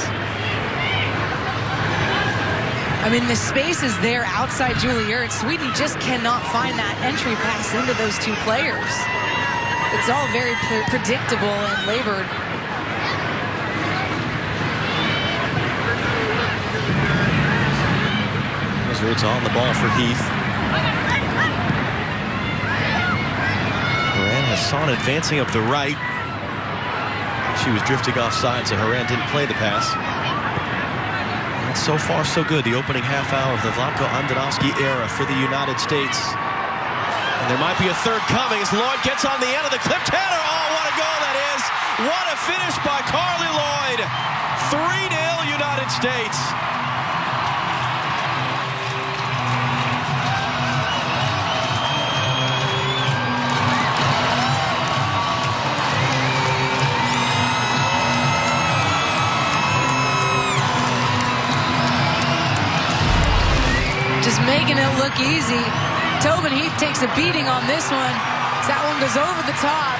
I mean, the space is there outside Julie Ertz. Sweden just cannot find that entry pass into those two players. It's all very predictable and labored. It's on the ball for Heath. Haran Hassan advancing up the right. She was drifting offside, so Haran didn't play the pass. So far, so good. The opening half hour of the Vlatko Andonovski era for the United States. And there might be a third coming as Lloyd gets on the end of the clip. Tanner, oh, what a goal that is. What a finish by Carly Lloyd. 3-0 United States. Just making it look easy. Tobin Heath takes a beating on this one. That one goes over the top.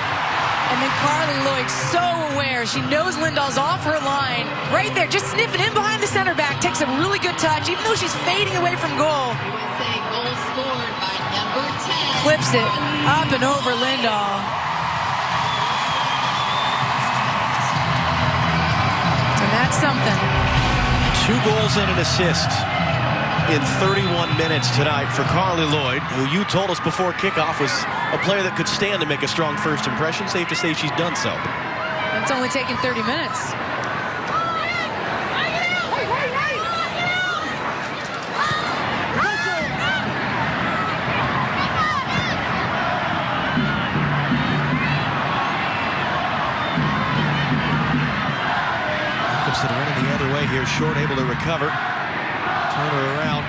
And then Carly Lloyd, so aware. She knows Lindahl's off her line. Right there, just sniffing in behind the center back. Takes a really good touch, even though she's fading away from goal. Clips it up and over Lindahl. And that's something. 2 goals and an assist in 31 minutes tonight for Carly Lloyd, who you told us before kickoff was a player that could stand to make a strong first impression. Safe to say she's done so. It's only taken 30 minutes. Jacobson running the other way here, short, able to recover. Turn her around.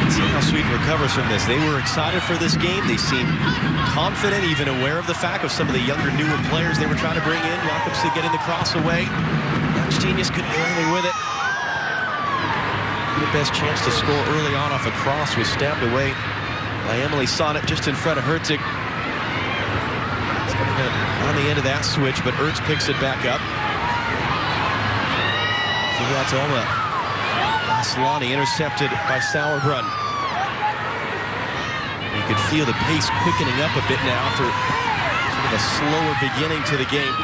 Let's see how Sweden recovers from this. They were excited for this game. They seem confident, even aware of the fact of some of the younger, newer players they were trying to bring in. Jacobson getting the cross away. Genius couldn't do anything with it. The best chance to score early on off a cross was stabbed away by Emily Sonnet just in front of Herzig. On the end of that switch, but Ertz picks it back up. Filatoma. Aslani intercepted by Sauerbrunn. You could feel the pace quickening up a bit now after sort of a slower beginning to the game.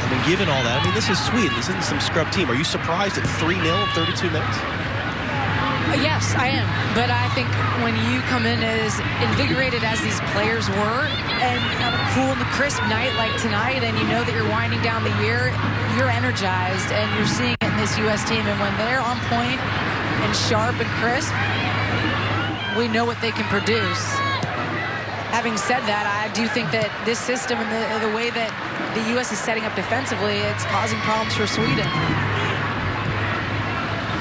I mean, given all that, I mean, this is Sweden. This isn't some scrub team. Are you surprised at 3-0 in 32 minutes? Yes, I am. But I think when you come in as invigorated as these players were, and on a cool and crisp night like tonight, and you know that you're winding down the year, you're energized, and you're seeing it in this U.S. team. And when they're on point and sharp and crisp, we know what they can produce. Having said that, I do think that this system and the way that the U.S. is setting up defensively, it's causing problems for Sweden.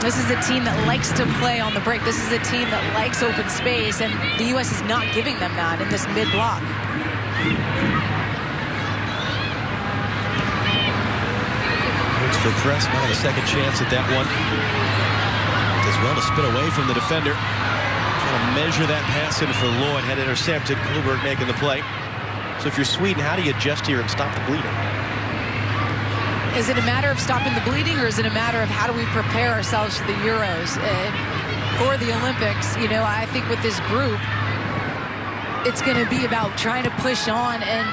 This is a team that likes to play on the break. This is a team that likes open space, and the U.S. is not giving them that in this mid-block. Looks for press, might have a second chance at that one. Does well to spin away from the defender. Trying to measure that pass in for Lloyd. Had intercepted. Kluberg making the play. So if you're Sweden, how do you adjust here and stop the bleeding? Is it a matter of stopping the bleeding, or is it a matter of how do we prepare ourselves for the Euros? For the Olympics, you know, I think with this group, it's going to be about trying to push on and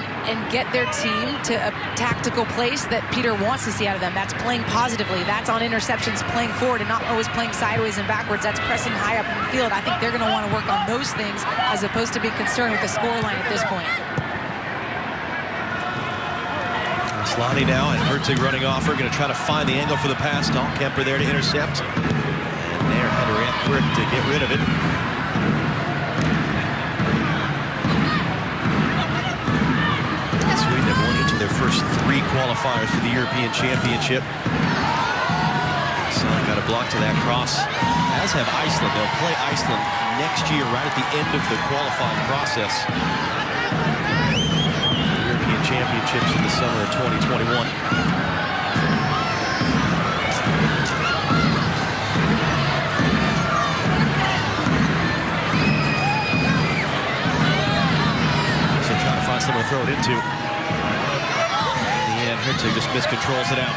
get their team to a tactical place that Peter wants to see out of them. That's playing positively. That's on interceptions, playing forward and not always playing sideways and backwards. That's pressing high up in the field. I think they're going to want to work on those things as opposed to be concerned with the scoreline at this point. Aslani now, and Herzig running off. We're going to try to find the angle for the pass. Dahlkemper there to intercept. And there had to react quick to get rid of it. Sweden have won each of their first 3 qualifiers for the European Championship. So got a block to that cross, as have Iceland. They'll play Iceland next year right at the end of the qualifying process. Championships in the summer of 2021. So trying to find someone to throw it into. In the end, Herzig just miscontrols it out.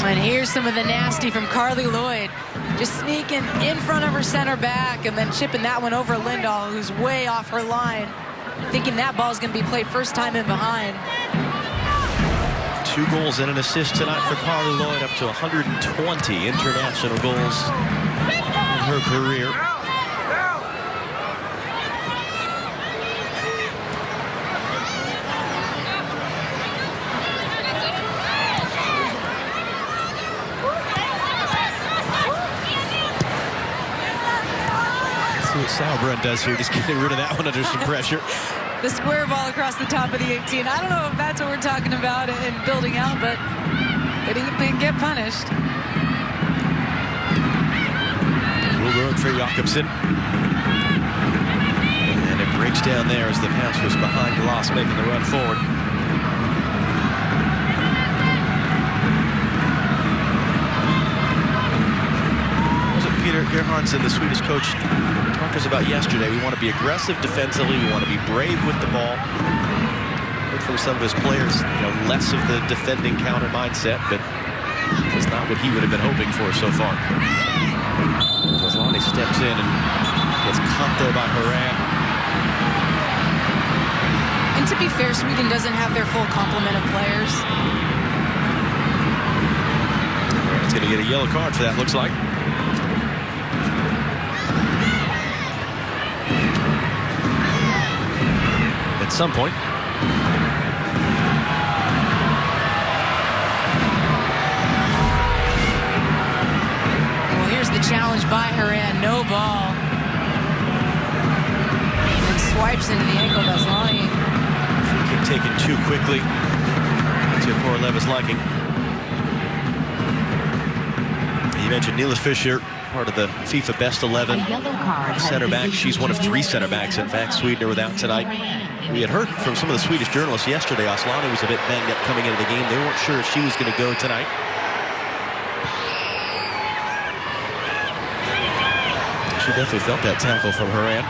And here's some of the nasty from Carly Lloyd. Just sneaking in front of her center back and then chipping that one over Lindahl, who's way off her line, thinking that ball's going to be played first time in behind. 2 goals and an assist tonight for Carly Lloyd, up to 120 international goals her career. See what Sauerbrunn does here, just getting rid of that one under some pressure. The square ball across the top of the 18. I don't know if that's what we're talking about in building out, but they didn't get punished. Wilberg for Jakobsen. And it breaks down there as the pass was behind Glass, making the run forward. Peter Gerhardsson, the Swedish coach, talked to us about yesterday. We want to be aggressive defensively. We want to be brave with the ball. Heard from some of his players, less of the defending counter mindset, but it's not what he would have been hoping for so far. Lonnie steps in and gets caught there by Horan. And to be fair, Sweden doesn't have their full complement of players. It's going to get a yellow card for that, looks like. At some point. Well, here's the challenge by Horan. No ball. And swipes into the ankle of Aslani. Free kick taken too quickly to Koroleva's liking. You mentioned Nila Fischer, part of the FIFA Best 11 center back. She's one of 3 center backs. In fact, Sweden are without tonight. We had heard from some of the Swedish journalists yesterday. Aslani was a bit banged up coming into the game. They weren't sure if she was going to go tonight. She definitely felt that tackle from Horan.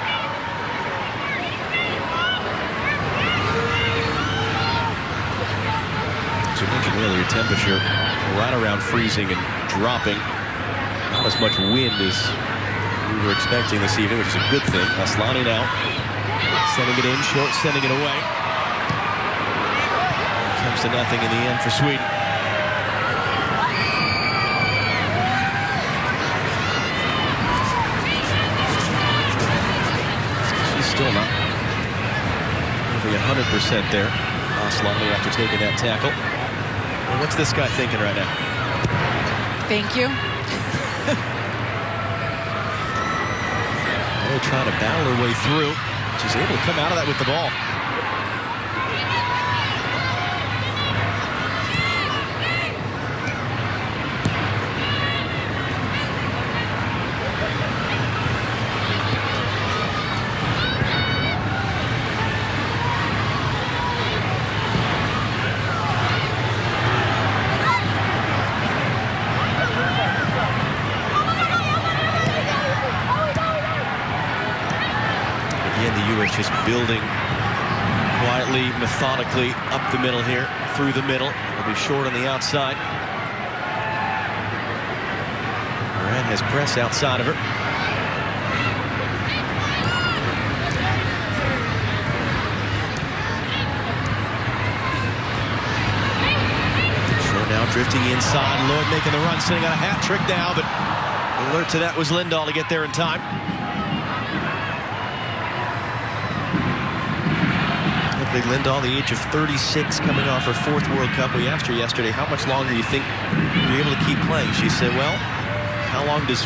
As you mentioned earlier, temperature right around freezing and dropping. Not as much wind as we were expecting this evening, which is a good thing. Aslani now sending it in short, sending it away. Comes to nothing in the end for Sweden. She's still not moving 100% there. Aslani after taking that tackle. Well, what's this guy thinking right now? Thank you. They're trying to battle her way through. She's able to come out of that with the ball. Just building quietly, methodically up the middle here, through the middle. Will be short on the outside. Moran has press outside of her. Short now drifting inside. Lloyd making the run, sitting on a hat trick now, but alert to that was Lindahl to get there in time. Lindahl, the age of 36, coming off her 4th World Cup. We asked her yesterday, how much longer do you think you're able to keep playing? She said, well, how long does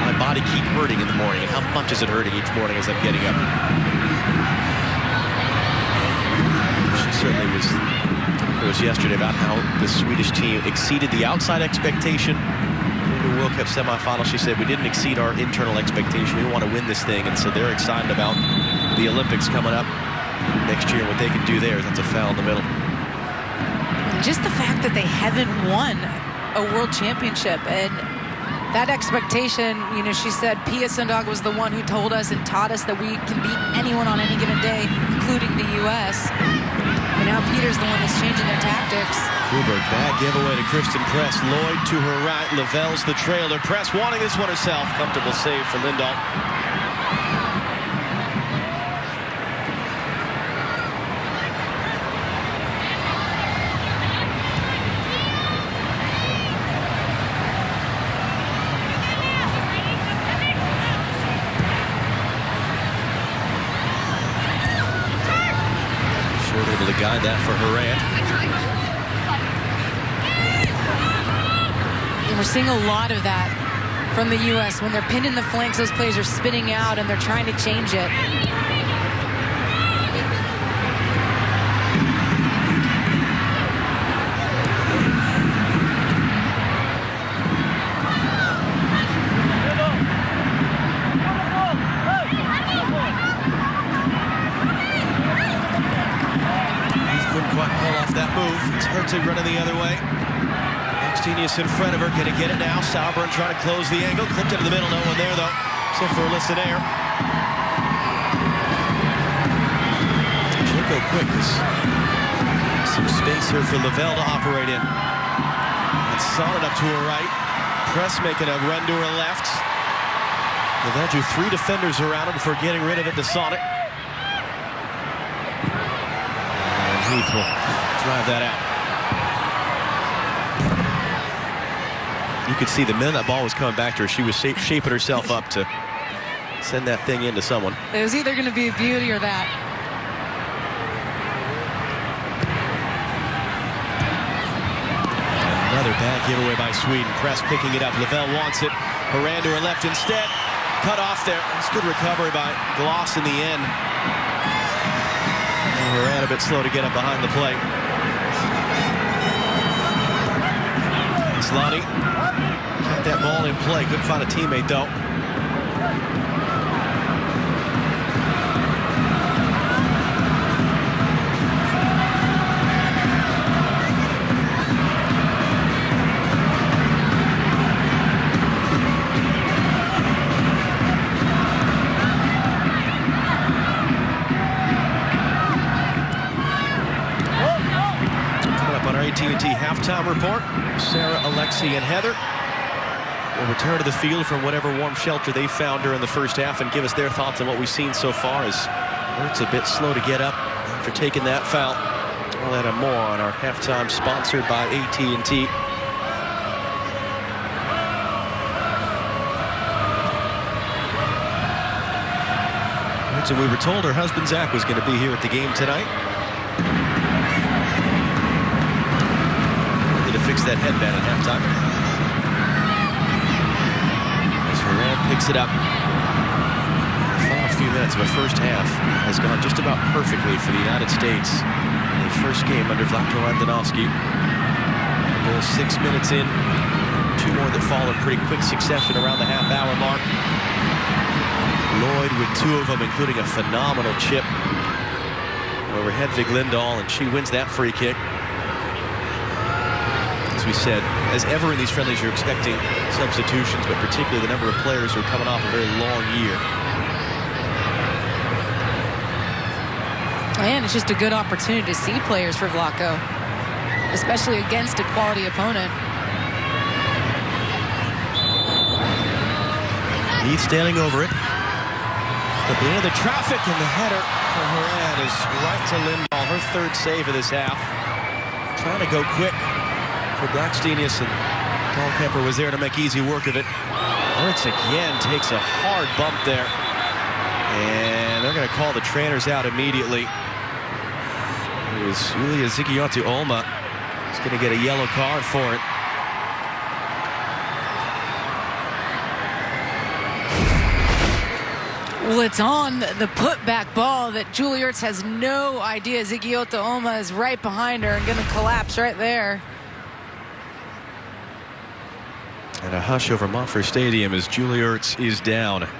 my body keep hurting in the morning? And how much is it hurting each morning as I'm getting up? She certainly was yesterday about how the Swedish team exceeded the outside expectation in the World Cup semifinal. She said, we didn't exceed our internal expectation. We want to win this thing. And so they're excited about the Olympics coming up next year, what they can do there. That's a foul in the middle. And just the fact that they haven't won a world championship, and that expectation, she said Pia Sundhage was the one who told us and taught us that we can beat anyone on any given day, including the U.S. But now Peter's the one that's changing their tactics. Kuberg, bad giveaway to Kristen Press. Lloyd to her right. Lavelle's the trailer. Press wanting this one herself. Comfortable save for Lindahl. Able to guide that for Horan. And we're seeing a lot of that from the U.S. When they're pinned in the flanks, those players are spinning out and they're trying to change it. Herzig running the other way. Genius in front of her, gonna get it now. Sauerbrunn trying to close the angle. Clipped into the middle, no one there though, except for Listenaire. She'll go quick because some space here for Lavelle to operate in. And Sonnet up to her right. Press making a run to her left. Lavelle drew 3 defenders around him before getting rid of it to Sonnet. And Heath will drive that out. You could see the minute that ball was coming back to her, she was shaping herself up to send that thing into someone. It was either going to be a beauty or that. Another bad giveaway by Sweden. Press picking it up. Lavelle wants it. Horan to her left instead. Cut off there. It's good recovery by Gloss in the end. And Horan a bit slow to get up behind the plate. Slotty kept that ball in play. Couldn't find a teammate though. Coming up on our AT&T halftime report, Sarah, Alexi, and Heather will return to the field from whatever warm shelter they found during the first half and give us their thoughts on what we've seen so far, as Ertz a bit slow to get up after taking that foul. All that and more on our halftime, sponsored by AT&T. So we were told her husband Zach was going to be here at the game tonight. To fix that headband at halftime. As Horan picks it up. The final few minutes of the first half has gone just about perfectly for the United States in the first game under Vlatko Andonovski. Goal 6 minutes in. 2 more that fall in pretty quick succession around the half-hour mark. Lloyd with 2 of them, including a phenomenal chip over Hedvig Lindahl, and she wins that free kick. As we said, as ever in these friendlies, you're expecting substitutions, but particularly the number of players who are coming off a very long year. And it's just a good opportunity to see players for Vlatko, especially against a quality opponent. Heath standing over it. At the end of the traffic, and the header for Horan is right to Lindahl, her 3rd save of this half. Trying to go quick for Blackstenius, and Paul Kemper was there to make easy work of it. Ertz again takes a hard bump there, and they're going to call the trainers out immediately. It was Julia Zigiotti-Olma. He's going to get a yellow card for it. Well, it's on the putback ball that Julie Ertz has no idea Zigiotti-Olma is right behind her and going to collapse right there. And a hush over Monfort Stadium as Julie Ertz is down. And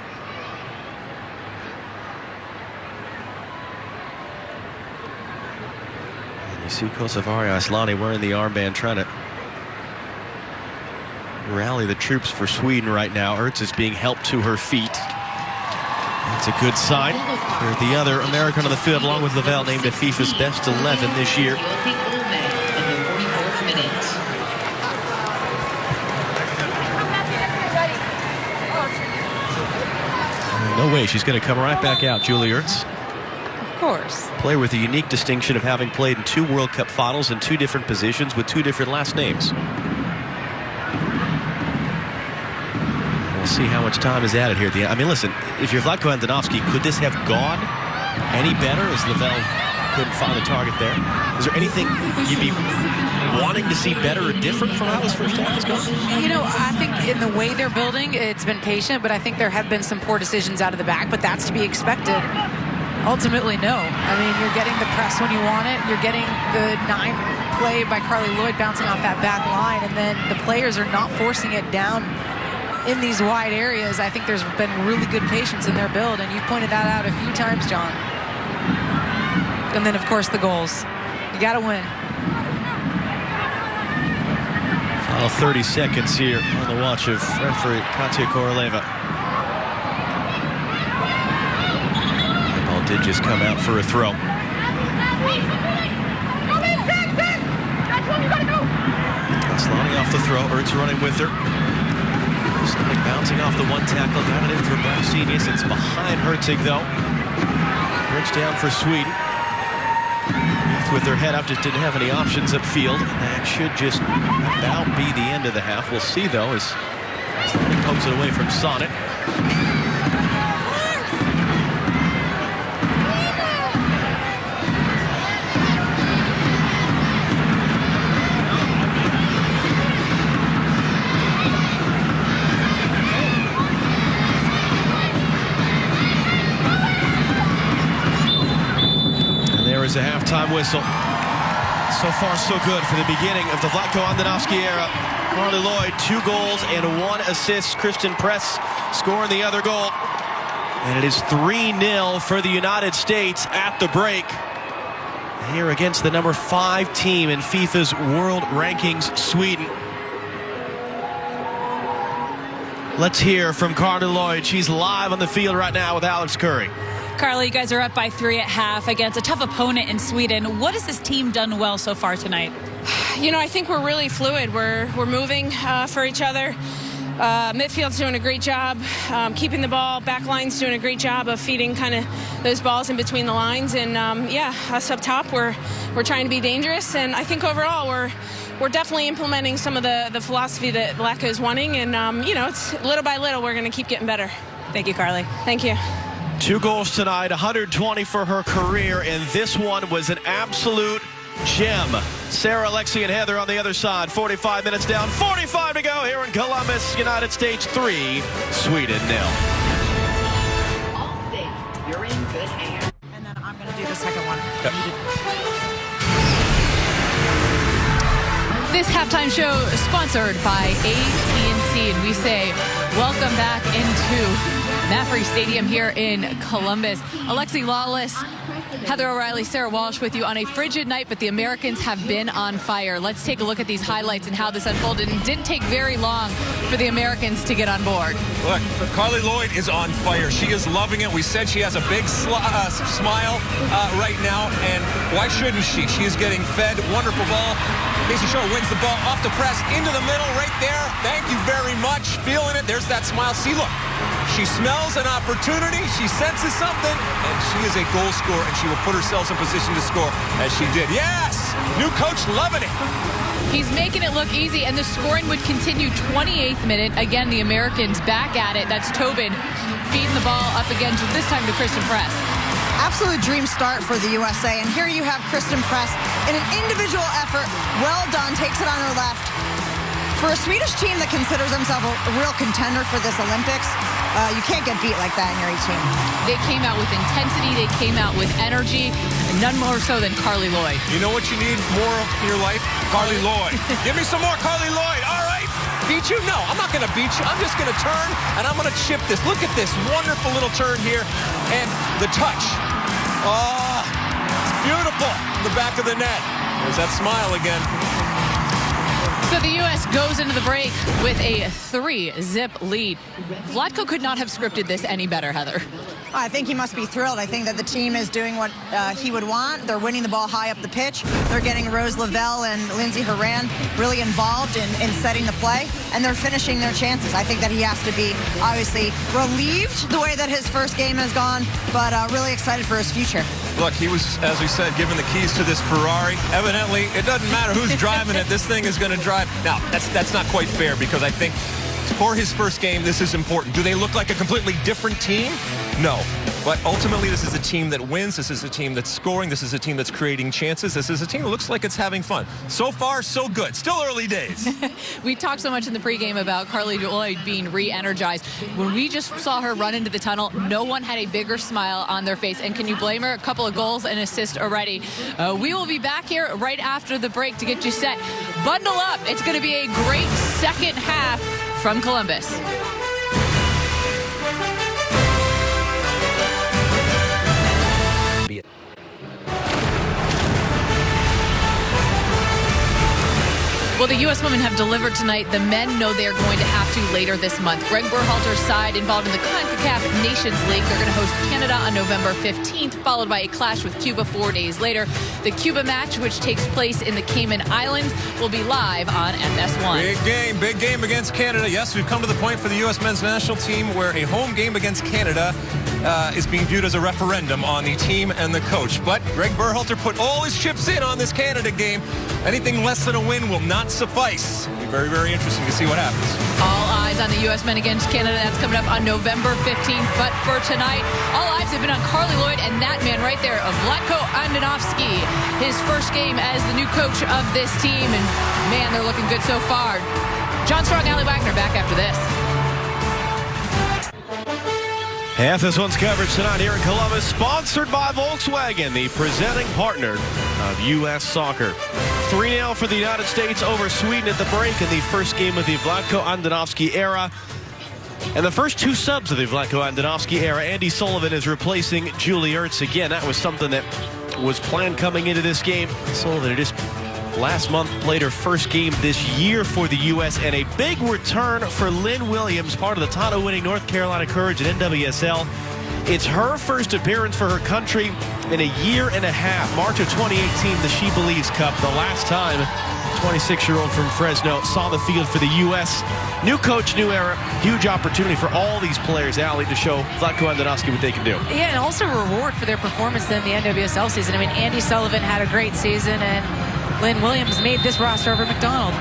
you see Kosovari Aslani wearing the armband, trying to rally the troops for Sweden right now. Ertz is being helped to her feet. That's a good sign. The other American on the field, along with Lavelle, named to FIFA's best 11 this year. No way, she's going to come right back out, Julie Ertz. Of course. Player with the unique distinction of having played in 2 World Cup finals in 2 different positions with 2 different last names. We'll see how much time is added here at the end. I mean, listen, if you're Vlatko Andonovski, could this have gone any better as Lavelle couldn't find the target there. Is there anything you'd be wanting to see better or different from how this first half has gone? You know, I think in the way they're building, it's been patient, but I think there have been some poor decisions out of the back, but that's to be expected. Ultimately, no. I mean, you're getting the press when you want it. You're getting the 9 play by Carly Lloyd bouncing off that back line, and then the players are not forcing it down in these wide areas. I think there's been really good patience in their build, and you pointed that out a few times, John. And then, of course, the goals. You got to win. Final 30 seconds here on the watch of referee Katya Koroleva. The ball did just come out for a throw. Slotting off the throw. Ertz running with her. Slotting bouncing off the one tackle. Got it in for Brasinius. It's behind Hertzig, though. Bridge down for Sweden. With their head up, just didn't have any options upfield. That should just about be the end of the half. We'll see, though, as Slotting pokes it away from Sonnet. Is a halftime whistle. So far, so good for the beginning of the Vlatko Andonovski era. Carly Lloyd, 2 goals and 1 assist. Kristen Press scoring the other goal. And it is 3-0 for the United States at the break. Here against the number 5 team in FIFA's world rankings, Sweden. Let's hear from Carly Lloyd. She's live on the field right now with Alex Curry. Carly, you guys are up by 3 at half against a tough opponent in Sweden. What has this team done well so far tonight? You know, I think we're really fluid. We're moving for each other. Midfield's doing a great job keeping the ball. Backline's doing a great job of feeding kind of those balls in between the lines. And yeah, us up top, we're trying to be dangerous. And I think overall we're definitely implementing some of the philosophy that Vlatko is wanting. And you know, it's little by little we're going to keep getting better. Thank you, Carly. Thank you. 2 goals tonight, 120 for her career, and this one was an absolute gem. Sarah, Lexi, and Heather on the other side. 45 minutes down, 45 to go here in Columbus. United States 3, Sweden 0. You're in good hands. And then I'm going to do the second one. Yep. This halftime show is sponsored by AT&T, and we say welcome back into Mapfre Stadium here in Columbus. Alexi Lawless, Heather O'Reilly, Sarah Walsh with you on a frigid night, but the Americans have been on fire. Let's take a look at these highlights and how this unfolded. And it didn't take very long for the Americans to get on board. Look, Carly Lloyd is on fire. She is loving it. We said she has a big smile right now, and why shouldn't she? She is getting fed. Wonderful ball. Casey Shore wins the ball off the press into the middle right there. Thank you very much. Feeling it. There's that smile. See, look. She smells an opportunity. She senses something, and she is a goal scorer, and she will put herself in position to score as she did. Yes! New coach loving it. He's making it look easy, and the scoring would continue. 28th minute. Again, the Americans back at it. That's Tobin feeding the ball up again, this time to Kristen Press. Absolute dream start for the USA. And here you have Kristen Press in an individual effort. Well done. Takes it on her left. For a Swedish team that considers themselves a real contender for this Olympics, you can't get beat like that in your team. They came out with intensity. They came out with energy. And none more so than Carly Lloyd. You know what you need more of in your life? Carly Lloyd. Give me some more Carly Lloyd. All right. Beat you? No, I'm not going to beat you. I'm just going to turn, and I'm going to chip this. Look at this wonderful little turn here. And the touch. Oh, it's beautiful. In the back of the net. There's that smile again. So the U.S. goes into the break with a 3-zip lead. Vlatko could not have scripted this any better, Heather. I think he must be thrilled. I think that the team is doing what he would want. They're winning the ball high up the pitch. They're getting Rose Lavelle and Lindsay Horan really involved in setting the play, and they're finishing their chances. I think that he has to be obviously relieved the way that his first game has gone, but really excited for his future. Look, he was, as we said, given the keys to this Ferrari. Evidently, it doesn't matter who's driving it. This thing is going to drive. Now, that's not quite fair, because I think for his first game, this is important. Do they look like a completely different team? No. But ultimately, this is a team that wins. This is a team that's scoring. This is a team that's creating chances. This is a team that looks like it's having fun. So far, so good. Still early days. We talked so much in the pregame about Carly Lloyd being re-energized. When we just saw her run into the tunnel, no one had a bigger smile on their face. And can you blame her? A couple of goals and assists already. We will be back here right after the break to get you set. Bundle up. It's going to be a great second half from Columbus. Well, the U.S. women have delivered tonight. The men know they're going to have to later this month. Greg Berhalter's side involved in the CONCACAF Nations League. They're going to host Canada on November 15th, followed by a clash with Cuba 4 days later. The Cuba match, which takes place in the Cayman Islands, will be live on FS1. Big game against Canada. Yes, we've come to the point for the U.S. men's national team where a home game against Canada is being viewed as a referendum on the team and the coach. But Greg Berhalter put all his chips in on this Canada game. Anything less than a win will not suffice. It'll be very, very interesting to see what happens. All eyes on the U.S. men against Canada. That's coming up on November 15th. But for tonight, all eyes have been on Carly Lloyd and that man right there, Vlatko Andonovski. His first game as the new coach of this team. And, man, they're looking good so far. John Strong, Allie Wagner, back after this. FS1's coverage tonight here in Columbus, sponsored by Volkswagen, the presenting partner of U.S. Soccer. 3-0 for the United States over Sweden at the break in the first game of the Vlatko Andonovski era. And the first two subs of the Vlatko Andonovski era, Andy Sullivan is replacing Julie Ertz again. That was something that was planned coming into this game. Sullivan just last month played her first game this year for the U.S. and a big return for Lynn Williams, part of the title-winning North Carolina Courage at NWSL. It's her first appearance for her country in a year and a half. March of 2018, the She Believes Cup, the last time 26-year-old from Fresno saw the field for the U.S. New coach, new era, huge opportunity for all these players, Allie, to show Vlatko Andonovski what they can do. Yeah, and also reward for their performance in the NWSL season. I mean, Andy Sullivan had a great season, and Lynn Williams made this roster over McDonald.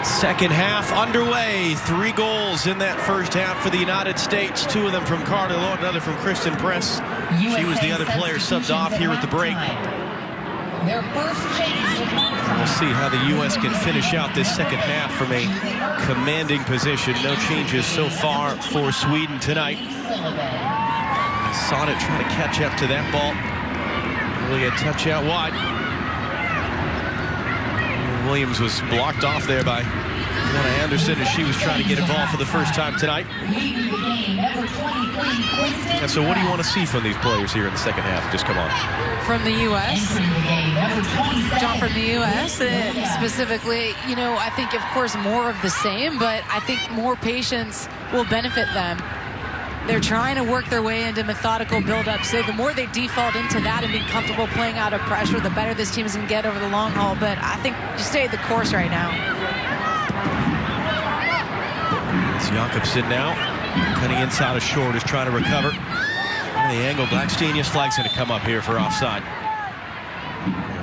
Second half underway. 3 goals in that first half for the United States. 2 of them from Carly Lloyd, another from Kristen Press. She was the other player subbed off here at the break. We'll see how the U.S. can finish out this second half from a commanding position. No changes so far for Sweden tonight. Sonnet trying to catch up to that ball. Really a touch out wide. Williams was blocked off there by Mona Anderson as she was trying to get involved for the first time tonight. And so what do you want to see from these players here in the second half? Just come on. From the U.S.? John, from the U.S.? Specifically, you know, I think, of course, more of the same, but I think more patience will benefit them. They're trying to work their way into methodical build-up, so the more they default into that and being comfortable playing out of pressure, the better this team is going to get over the long haul. But I think you stay the course right now. It's Jakobsen now, cutting inside of short, is trying to recover. And the angle, Blackstenius flag's going to come up here for offside.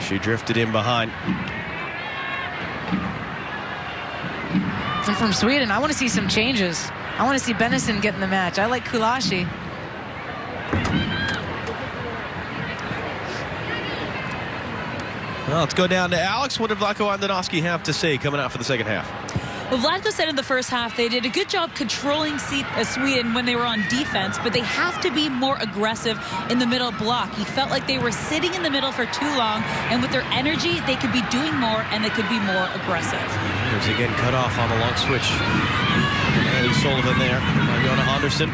She drifted in behind. And from Sweden, I want to see some changes. I want to see Bennison get in the match. I like Kulashi. Well, let's go down to Alex. What did Vlatko Andonovski have to say coming out for the second half? Well, Vlatko said in the first half they did a good job controlling Sweden when they were on defense, but they have to be more aggressive in the middle block. He felt like they were sitting in the middle for too long, and with their energy, they could be doing more, and they could be more aggressive. There's again cut off on the long switch. Andy Sullivan there. Mariona Anderson.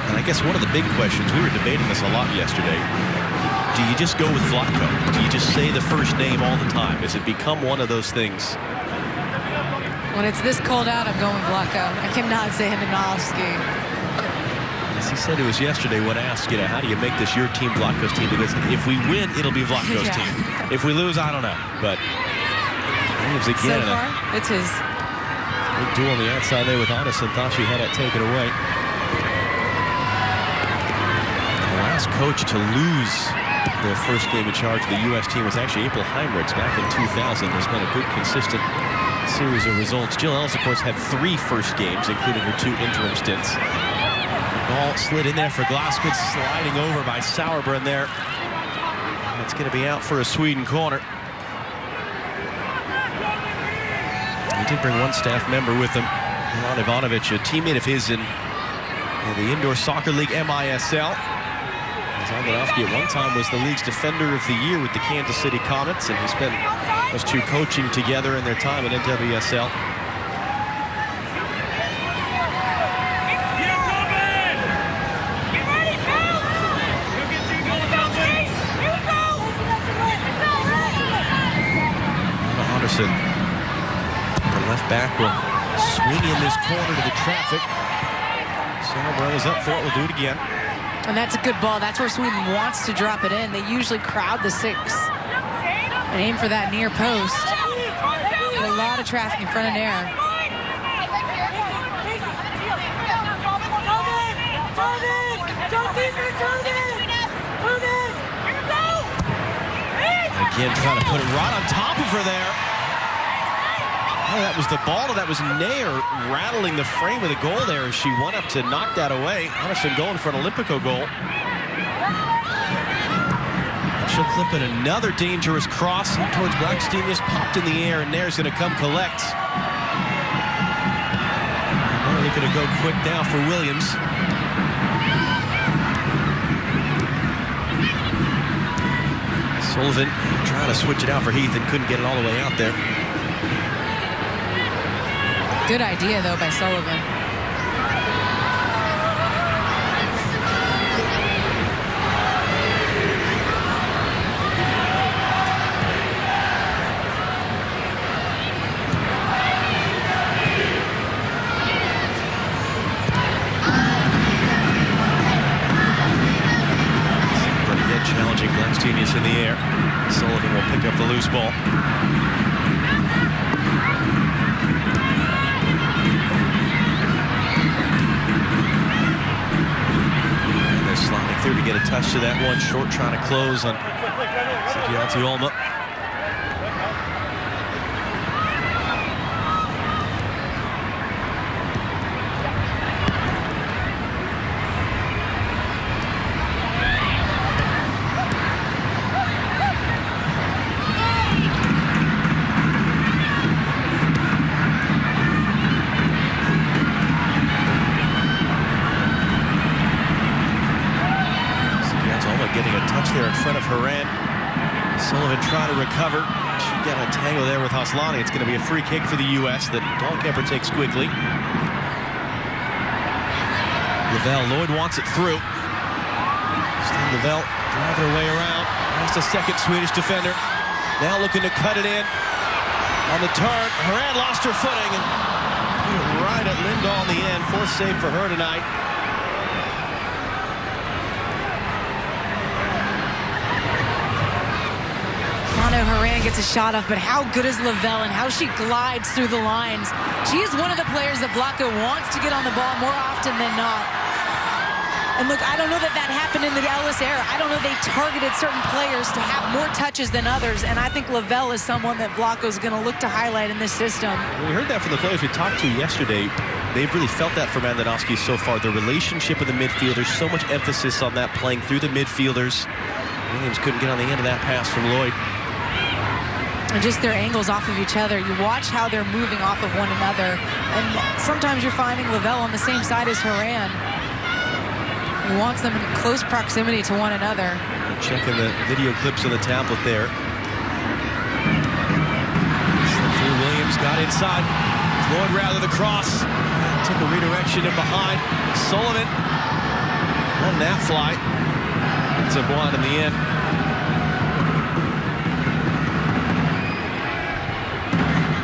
And I guess one of the big questions, we were debating this a lot yesterday. Do you just go with Vlatko? Do you just say the first name all the time? Has it become one of those things? When it's this cold out, I'm going Vlatko. I cannot say Andonovski. As he said to us yesterday when asked, you know, how do you make this your team, Vlatko's team? Because if we win, it'll be Vlatko's team. If we lose, I don't know. But Williams again. So far, it's his. Big duel on the outside there with Anderson. Thought she had it taken away. The last coach to lose their first game in charge of the U.S. team was actually April Heinrichs back in 2000. There's been a good, consistent series of results. Jill Ellis, of course, had 3 first games, including her 2 interim stints. Ball slid in there for Glasgow, sliding over by Sauerbrunn there. It's going to be out for a Sweden corner. He did bring one staff member with him, Ron Ivanovic, a teammate of his in the Indoor Soccer League MISL. Andonovski at one time was the league's Defender of the Year with the Kansas City Comets, and he spent those 2 coaching together in their time at NWSL. Anderson, the left back, will swing in this corner to the traffic. Sauerbrunn is up for it. We'll do it again. And that's a good ball. That's where Sweden wants to drop it in. They usually crowd the 6 and aim for that near post. A lot of traffic in front of Nair. Again, trying to put it right on top of her there. Oh, that was the ball. That was Nair rattling the frame of the goal there as she went up to knock that away. Anderson going for an Olympico goal. And she'll clip it. Another dangerous cross in towards Blackstein. Just popped in the air, and Nair's going to come collect. And they're looking to go quick now for Williams. Sullivan trying to switch it out for Heath and couldn't get it all the way out there. Good idea, though, by Sullivan. But again, challenging Blackstenius in the air. Sullivan will pick up the loose ball. Sliding through to get a touch to that one. Short trying to close on Olma. Getting a touch there in front of Haran. Sullivan trying to recover. She got a tangle there with Haslani. It's going to be a free kick for the U.S. that Dahlkemper takes quickly. Lavelle, Lloyd wants it through. Still Lavelle driving her way around. That's the second Swedish defender. Now looking to cut it in. On the turn, Haran lost her footing and put it right at Lindahl in the end. 4th save for her tonight. Haran gets a shot off, but how good is Lavelle and how she glides through the lines. She is one of the players that Vlatko wants to get on the ball more often than not. And look, I don't know that happened in the Ellis era. I don't know they targeted certain players to have more touches than others, and I think Lavelle is someone that Vlatko's going to look to highlight in this system. We heard that from the players we talked to yesterday. They've really felt that from Andonovski so far. The relationship with the midfielders, so much emphasis on that playing through the midfielders. Williams couldn't get on the end of that pass from Lloyd. And just their angles off of each other. You watch how they're moving off of one another. And sometimes you're finding Lavelle on the same side as Haran. He wants them in close proximity to one another. Checking the video clips on the tablet there. Through Williams, got inside. Lloyd rather the cross. Took a redirection in behind. Sullivan on that fly. It's a one in the end.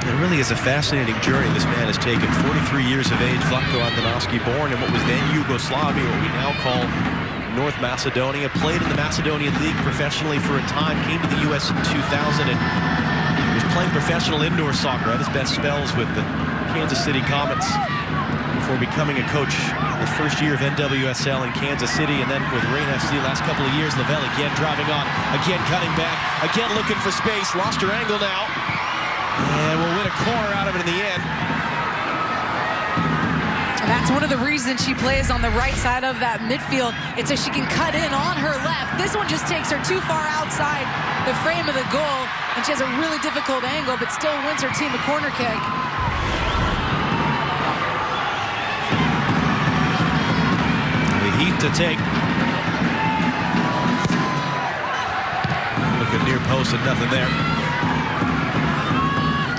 It really is a fascinating journey this man has taken. 43 years of age, Vlatko Andonovski, born in what was then Yugoslavia, what we now call North Macedonia, played in the Macedonian League professionally for a time, came to the U.S. in 2000 and was playing professional indoor soccer, had his best spells with the Kansas City Comets before becoming a coach in the first year of NWSL in Kansas City, and then with Reign FC the last couple of years. Lavelle again driving on, again cutting back, again looking for space, lost her angle now. And we'll win a corner out of it in the end. And that's one of the reasons she plays on the right side of that midfield. It's so she can cut in on her left. This one just takes her too far outside the frame of the goal, and she has a really difficult angle, but still wins her team a corner kick. The Heat to take. Look at near post and nothing there.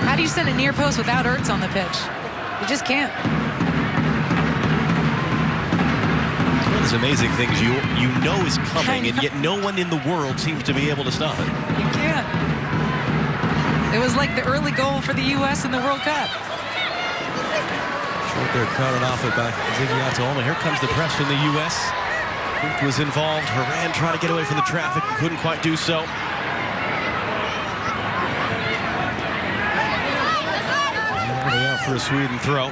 How do you send a near post without Ertz on the pitch? You just can't. Those amazing things you know is coming, and yet no one in the world seems to be able to stop it. You can't. It was like the early goal for the U.S. in the World Cup. Short there, crowded off it by Ziggy. Here comes the press from the U.S. Hoop was involved. Horan trying to get away from the traffic, couldn't quite do so. Out for a Sweden throw.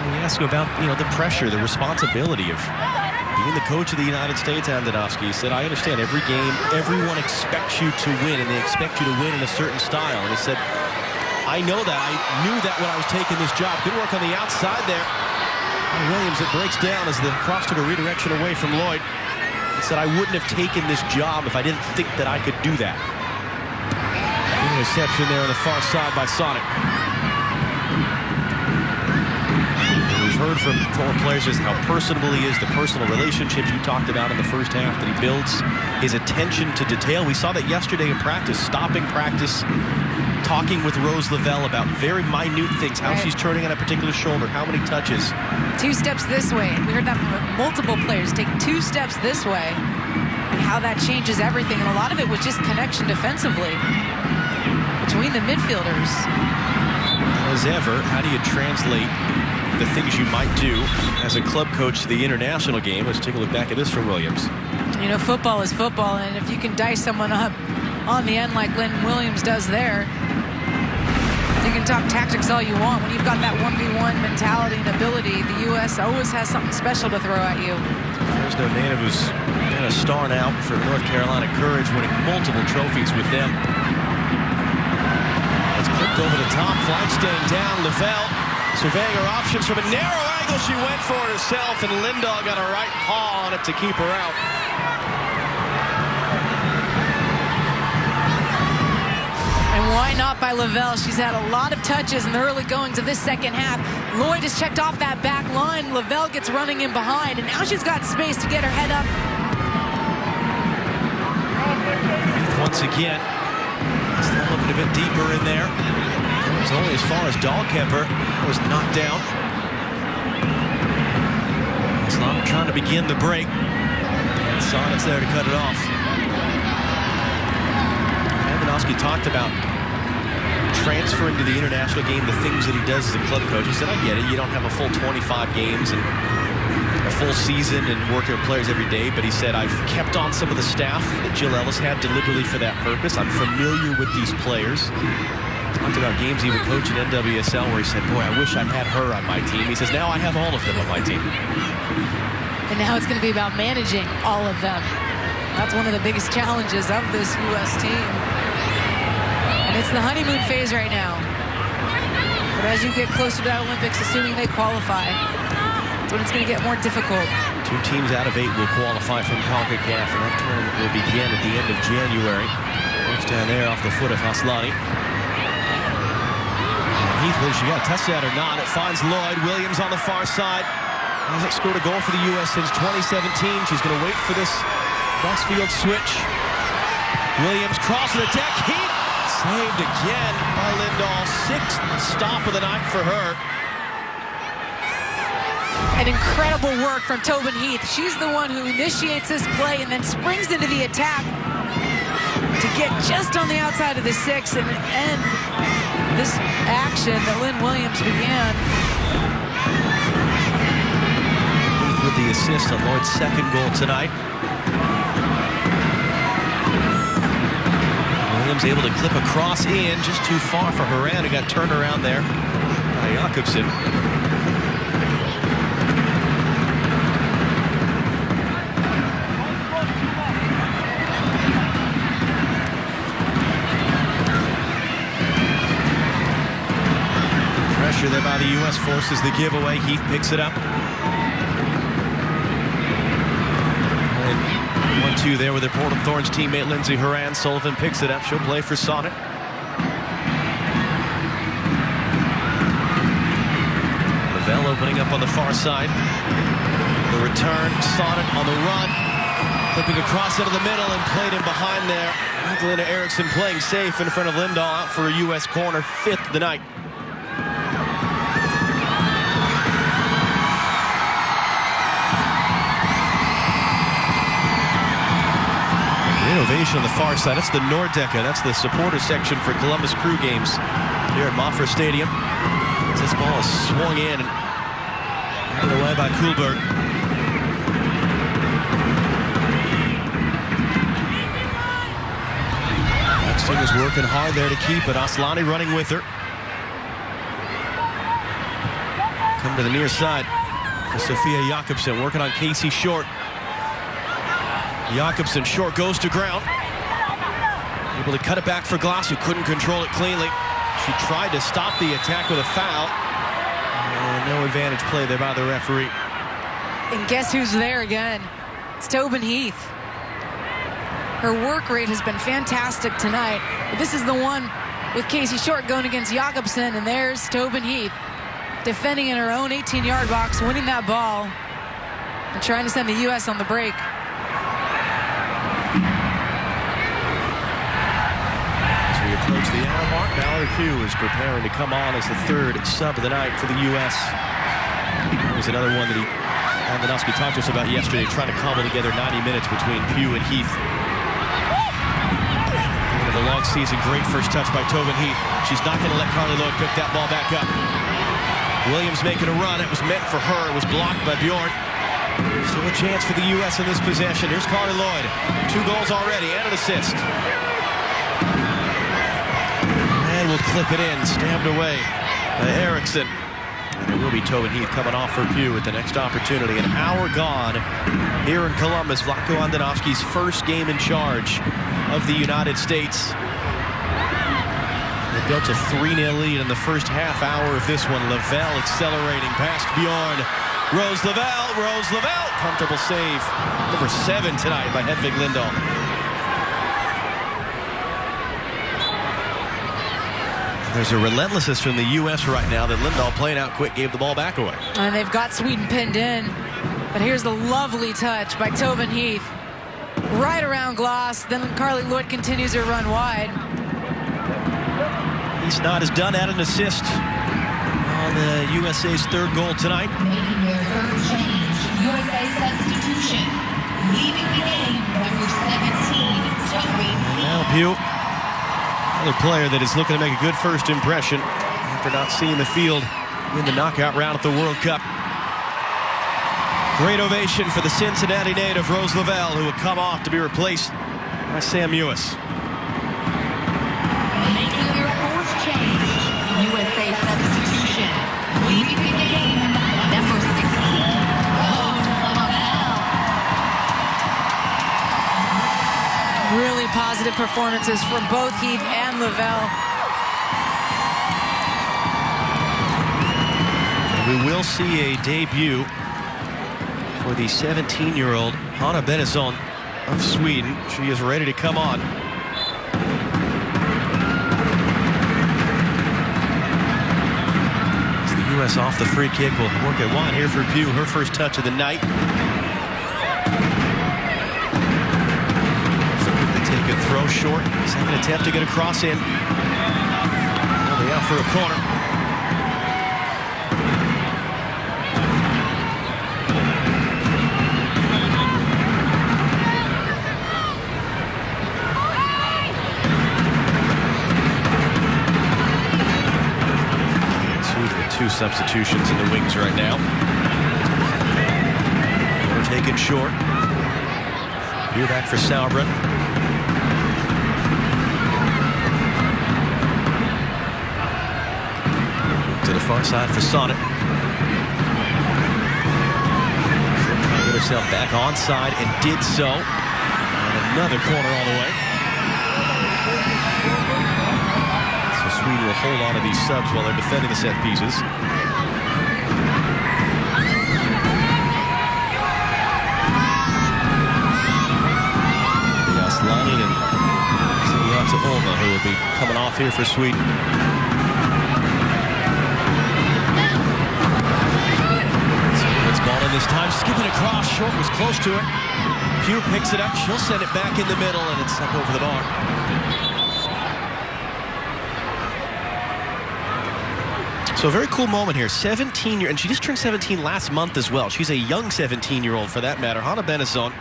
We asked him about, the pressure, the responsibility of being the coach of the United States. Andonovski, he said, I understand every game, everyone expects you to win, and they expect you to win in a certain style. And he said, I know that. I knew that when I was taking this job. Good work on the outside there. And Williams, it breaks down as the cross took a redirection away from Lloyd. He said, I wouldn't have taken this job if I didn't think that I could do that. Interception there on the far side by Sonic. We've heard from former players just how personable he is, the personal relationships you talked about in the first half that he builds, his attention to detail. We saw that yesterday in practice, stopping practice, talking with Rose Lavelle about very minute things, how she's turning on a particular shoulder, how many touches. 2 steps this way. We heard that from multiple players. Take 2 steps this way, and how that changes everything. And a lot of it was just connection defensively between the midfielders. As ever, how do you translate the things you might do as a club coach to the international game? Let's take a look back at this from Williams. Football is football, and if you can dice someone up on the end like Lynn Williams does there, you can talk tactics all you want. When you've got that 1v1 mentality and ability, the U.S. always has something special to throw at you. Fresno native who's been a star now for North Carolina Courage, winning multiple trophies with them. It's clipped over the top, flag staying down. Lavelle surveying her options from a narrow angle. She went for it herself, and Lindahl got a right paw on it to keep her out. And why not by Lavelle? She's had a lot of touches in the early goings of this second half. Lloyd has checked off that back line. Lavelle gets running in behind, and now she's got space to get her head up. Once again, still looking a bit deeper in there. It's only as far as Dahlkemper was knocked down. Islam trying to begin the break. And Sonic's there to cut it off. Andonovski talked about transferring to the international game the things that he does as a club coach. He said, I get it. You don't have a full 25 games and a full season and working with players every day, but he said, I've kept on some of the staff that Jill Ellis had deliberately for that purpose. I'm familiar with these players. Talked about games he would coach in NWSL where he said, boy, I wish I had her on my team. He says, now I have all of them on my team. And now it's going to be about managing all of them. That's one of the biggest challenges of this U.S. team. And it's the honeymoon phase right now. But as you get closer to that Olympics, assuming they qualify, that's when it's going to get more difficult. 2 teams out of 8 will qualify from CONCACAF, and that tournament will begin at the end of January. Works down there off the foot of Haslani. Heath, whether she got a touchdown or not, it finds Lloyd. Williams on the far side. Hasn't scored a goal for the U.S. since 2017. She's going to wait for this crossfield switch. Williams crossing the deck. Heath saved again by Lindahl. 6th stop of the night for her. An incredible work from Tobin Heath. She's the one who initiates this play and then springs into the attack to get just on the outside of the 6 and end this action that Lynn Williams began. Heath with the assist on Lloyd's 2nd goal tonight. Williams able to clip a cross in, just too far for Horan, who got turned around there by Jakobsen. pressure there by the U.S. forces the giveaway. Heath picks it up. And 1-2 there with their Portland Thorns teammate Lindsey Horan. Sullivan picks it up. She'll play for Sonnet. Lavelle opening up on the far side. The return, Sonnet on the run. Flipping across into the middle and played in behind there. Magdalena Eriksson playing safe in front of Lindahl, out for a U.S. corner, 5th of the night. Innovation on the far side. That's the Nordeca. That's the supporter section for Columbus Crew games here at Mofra Stadium. As this ball is swung in and handed away by Kuhlberg. Was working hard there to keep it. Aslani running with her. Come to the near side for Sophia Jakobsen, working on Casey Short. Jakobsen, Short goes to ground. Able to cut it back for Glass, who couldn't control it cleanly. She tried to stop the attack with a foul. And no advantage play there by the referee. And guess who's there again? It's Tobin Heath. Her work rate has been fantastic tonight. But this is the one with Casey Short going against Jakobsen, and there's Tobin Heath defending in her own 18-yard box, winning that ball, and trying to send the U.S. on the break. As we approach the hour mark, Mallory Pugh is preparing to come on as the 3rd sub of the night for the U.S. There's another one that Andonovski talked to us about yesterday, trying to cobble together 90 minutes between Pugh and Heath. The long season, great first touch by Tobin Heath. She's not going to let Carly Lloyd pick that ball back up. Williams making a run. It was meant for her. It was blocked by Bjorn. Still a chance for the U.S. in this possession. Here's Carly Lloyd. 2 goals already and an assist. And we'll clip it in. Stabbed away by Eriksson. And it will be Tobin Heath coming off for Pugh at the next opportunity. An hour gone here in Columbus. Vlatko Andonovski's first game in charge of the United States. They built a 3-0 lead in the first half hour of this one. Lavelle accelerating past Bjorn. Rose Lavelle, comfortable save. Number 7 tonight by Hedvig Lindahl. There's a relentlessness from the U.S. right now that Lindahl, playing out quick, gave the ball back away. And they've got Sweden pinned in. But here's the lovely touch by Tobin Heath. Right around Gloss. Then Carly Lloyd continues her run wide. He's not as done at an assist on the USA's 3rd goal tonight. Making their 3rd change, USA substitution. Leaving the game, number 17, Tobin Heath. Now Pugh, another player that is looking to make a good first impression after not seeing the field in the knockout round at the World Cup. Great ovation for the Cincinnati native Rose Lavelle, who would come off to be replaced by Sam Mewis. Making their 4th change, USA substitution. Leaving the game, number 16, Rose Lavelle. Really positive performances from both Heath and Lavelle. We will see a debut for the 17-year-old Hanna Bennison of Sweden. She is ready to come on. As the U.S. off the free kick will work at wide here for Pugh, her first touch of the night. They take a throw short. 2nd attempt to get a cross in. They'll be out for a corner. Two substitutions in the wings right now. We're taken short. Here back for Sauerbrunn. To the far side for Sonnet. She'll get herself back onside and did so. And another corner all the way. So Sweden will hold on to these subs while they're defending the set pieces. Lining and sending out to Olma, who will be coming off here for Sweden. It's ball in this time, skipping across, short was close to it. Pugh picks it up, she'll send it back in the middle, and it's up over the bar. So a very cool moment here. 17-year, and she just turned 17 last month as well. She's a young 17-year-old for that matter. Hanna Bennison,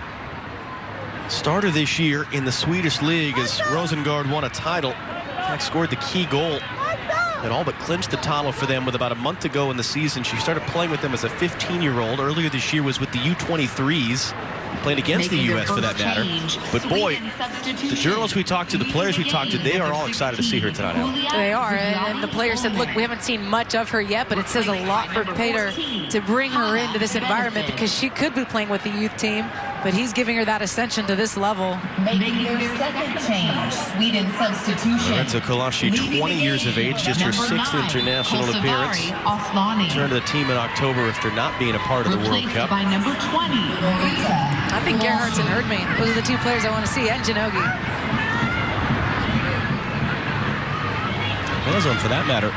starter this year in the Swedish league as Rosengård won a title. In fact, scored the key goal that all but clinched the title for them with about a month to go in the season. She started playing with them as a 15-year-old. Earlier this year was with the U23s, playing against the U.S. for that matter. But boy, the journalists we talked to, the players we talked to, they are all excited to see her tonight, Al. They are, and the players said, look, we haven't seen much of her yet, but it says a lot for Peter to bring her into this environment because she could be playing with the youth team, but he's giving her that ascension to this level. Making their second change, Sweden substitution. Lorenzo Kolashi, 20 years of age, just her 6th international appearance. Returned to the team in October after not being a part of the World Cup. By number 20. I think Gerhardt's and Erdmann. Those are the two players I want to see, and Janogy. Bennison, for that matter,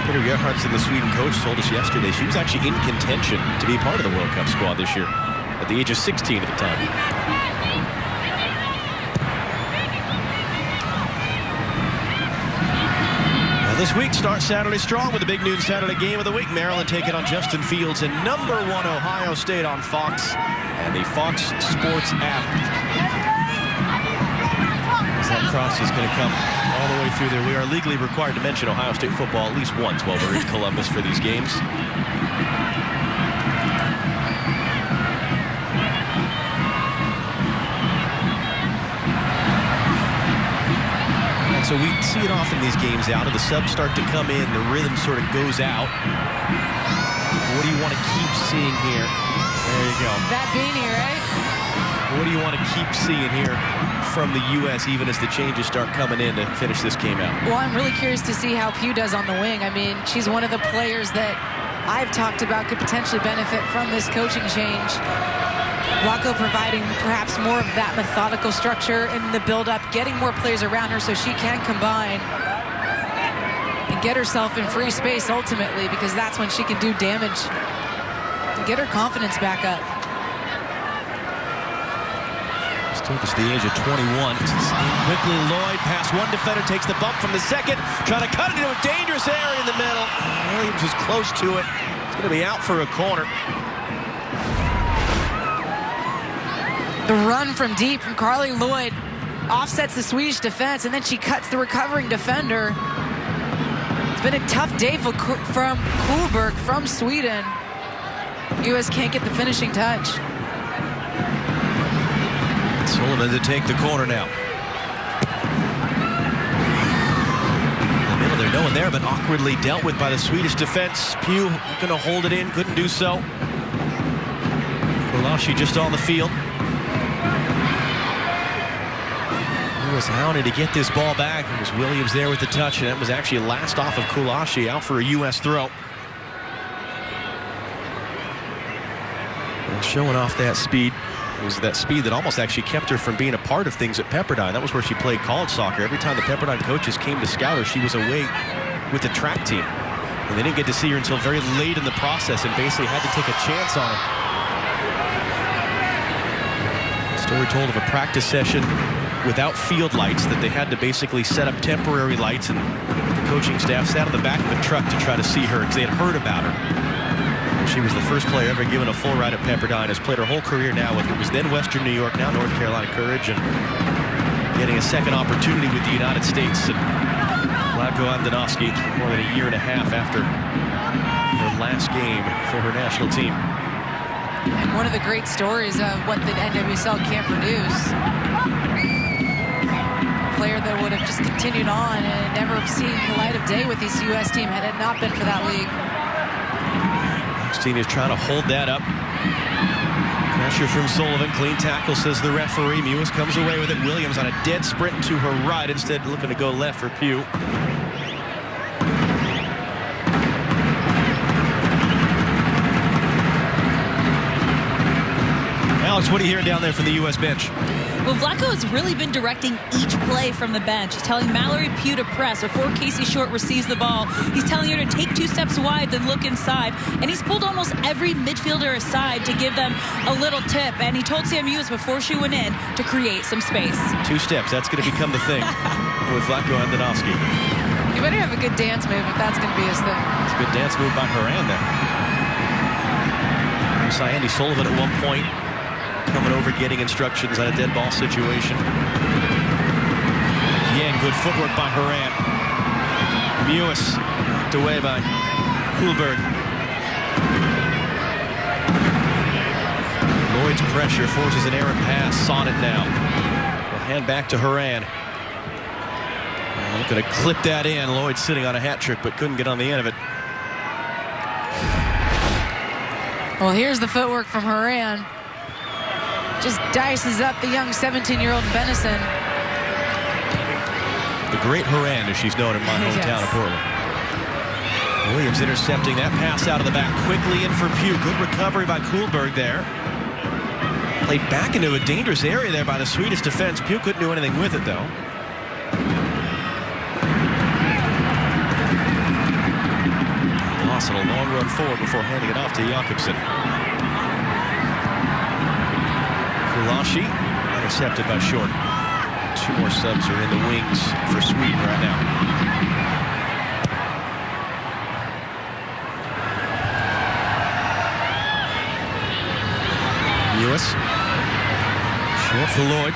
Peter Gerhardt's and the Sweden coach told us yesterday she was actually in contention to be part of the World Cup squad this year at the age of 16 at the time. Well, this week starts Saturday strong with the big noon Saturday game of the week. Maryland taking on Justin Fields and number 1 Ohio State on Fox and the Fox Sports app. As that cross is going to come all the way through there. We are legally required to mention Ohio State football at least once while we're in Columbus for these games. And so we see it often in these games out, and the subs start to come in, the rhythm sort of goes out. What do you want to keep seeing here? There you go. That beanie, right? What do you want to keep seeing here from the U.S. even as the changes start coming in to finish this game out? Well, I'm really curious to see how Pugh does on the wing. I mean, she's one of the players that I've talked about could potentially benefit from this coaching change. Rocco providing perhaps more of that methodical structure in the build-up, getting more players around her so she can combine and get herself in free space ultimately, because that's when she can do damage and get her confidence back up. Still just the age of 21. Quickly, Lloyd past one defender, takes the bump from the second, trying to cut it into a dangerous area in the middle. Williams was close to it. It's going to be out for a corner. The run from deep from Carly Lloyd offsets the Swedish defense, and then she cuts the recovering defender. It's been a tough day from Kuhlberg from Sweden. U.S. can't get the finishing touch. Sullivan to take the corner now. In the middle, there's no one there, but awkwardly dealt with by the Swedish defense. Pugh going to hold it in, couldn't do so. Kolashi just on the field. He was hounded to get this ball back. It was Williams there with the touch, and that was actually last off of Kolashi, out for a U.S. throw. And showing off that speed. It was that speed that almost actually kept her from being a part of things at Pepperdine. That was where she played college soccer. Every time the Pepperdine coaches came to scout her, she was away with the track team. And they didn't get to see her until very late in the process and basically had to take a chance on her. Story told of a practice session without field lights that they had to basically set up temporary lights, and the coaching staff sat on the back of a truck to try to see her because they had heard about her. She was the first player ever given a full ride at Pepperdine, has played her whole career now with what was then Western New York, now North Carolina Courage, and getting a second opportunity with the United States. And Vlatko Andonovski, more than a year and a half after her last game for her national team. And one of the great stories of what the NWSL can produce. A player that would have just continued on and never seen the light of day with this U.S. team had it not been for that league. Is trying to hold that up. Pressure from Sullivan. Clean tackle, says the referee. Mewis comes away with it. Williams on a dead sprint to her right, instead looking to go left for Pugh. what are you hearing down there from the U.S. bench? Well, Vlatko has really been directing each play from the bench. He's telling Mallory Pugh to press before Casey Short receives the ball. He's telling her to take 2 steps wide, then look inside. And he's pulled almost every midfielder aside to give them a little tip. And he told Sam Ewis before she went in to create some space. 2 steps. That's going to become the thing with Vlatko Andonovski. You better have a good dance move if that's going to be his thing. It's a good dance move by Horan there. We saw Andy Sullivan at one point coming over, getting instructions on a dead ball situation. Again, good footwork by Horan. Mewis knocked away by Kuhlberg. Lloyd's pressure forces an errant pass. Sonnet now. We'll hand back to Horan. Going to clip that in. Lloyd sitting on a hat trick, but couldn't get on the end of it. Well, here's the footwork from Horan. Just dices up the young 17-year-old Benison. The great Horan, as she's known in my hometown of Portland. Williams intercepting that pass out of the back. Quickly in for Pugh. Good recovery by Kuhlberg there. Played back into a dangerous area there by the Swedish defense. Pugh couldn't do anything with it, though. Lawson, a long run forward before handing it off to Jakobsen. Kulashi intercepted by Short. 2 more subs are in the wings for Sweden right now. Lewis. Short for Lloyd.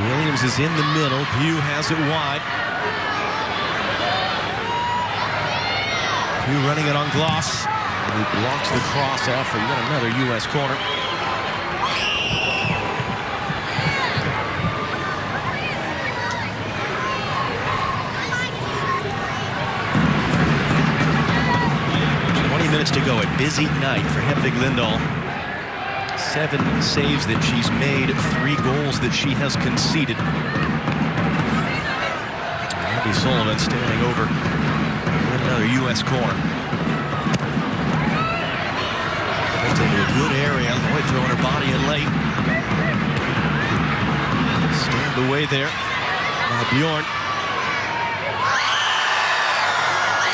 Williams is in the middle. Pugh has it wide. Pugh running it on Gloss. He blocks the cross out for yet another U.S. corner. Minutes to go. A busy night for Hedvig Lindahl. 7 saves that she's made, 3 goals that she has conceded. Abby Sullivan standing over another U.S. corner. That's into a good area. Lloyd throwing her body in late. Stabbed away there by Bjorn.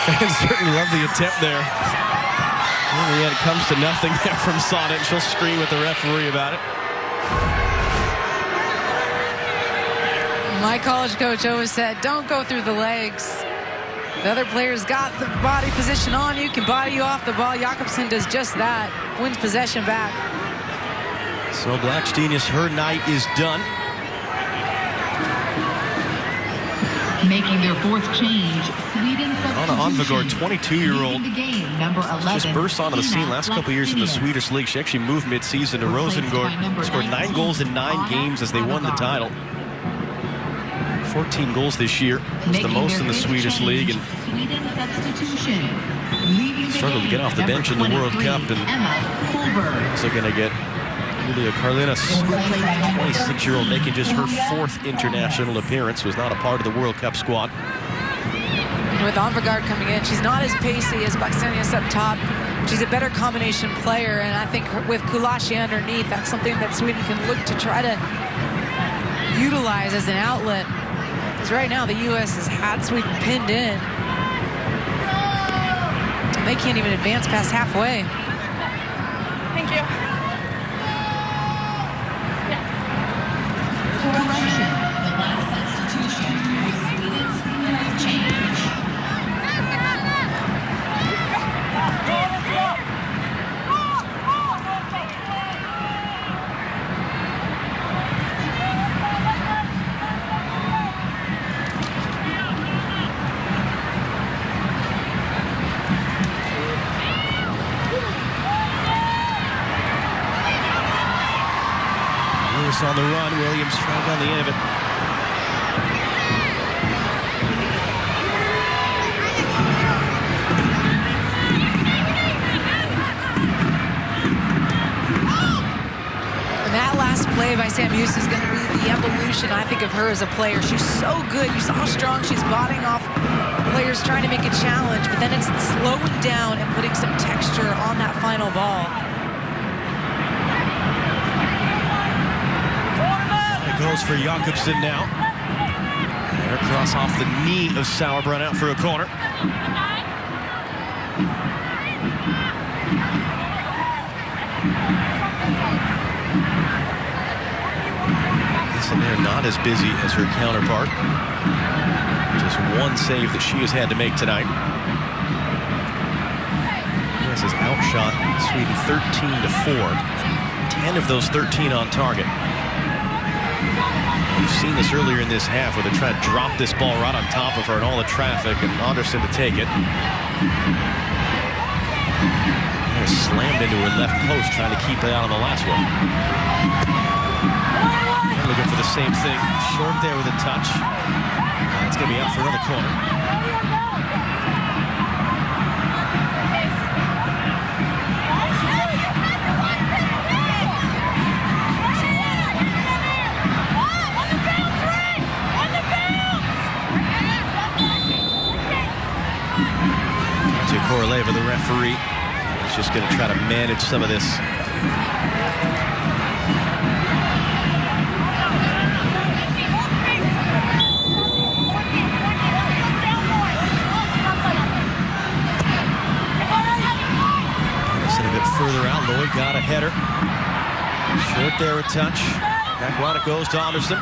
Fans certainly love the attempt there. And yet it comes to nothing there from Sonnet. She'll scream at the referee about it. My college coach always said, don't go through the legs. The other players got the body position on you, can body you off the ball. Jakobsen does just that, wins possession back. So Blackstenius, her night is done. Making their 4th change, Sweden Anna Onvegård, 22-year-old, number 11, just burst onto the scene last couple years in the Swedish league. She actually moved mid-season to Rosengård, scored 9 goals in 9 games as they won the title. 14 goals this year, was the most in the Swedish league, and struggled to get off the bench in the World Cup, and also going to get Julia Karlinas, 26-year-old, making just her 4th international appearance, was not a part of the World Cup squad. With Onvegård coming in, she's not as pacey as Blackstenius up top. She's a better combination player, and I think with Kulashi underneath, that's something that Sweden can look to try to utilize as an outlet. Because right now the U.S. has had Sweden pinned in. They can't even advance past halfway. Thank you. correction. The last substitution was Sweden's 4th change. On the run, Williams trying down the end of it. And that last play by Sam Hughes is going to be the evolution, I think, of her as a player. She's so good. You saw how strong she's bodying off players trying to make a challenge, but then it's slowing down and putting some texture on that final ball. goes for Jakobsen now. And a cross off the knee of Sauerbrunn out for a corner. Listen, they're not as busy as her counterpart. Just one save that she has had to make tonight. US has outshot Sweden 13-4. 10 of those 13 on target. We've seen this earlier in this half where they try to drop this ball right on top of her and all the traffic, and Anderson to take it. They're slammed into her left post, trying to keep it out on the last one. They're looking for the same thing. Short there with a touch. It's going to be out for another corner. Koroleva, the referee, is just going to try to manage some of this. Listen a bit further out. Lloyd got a header. Short there, a touch. Back wide it goes to Anderson.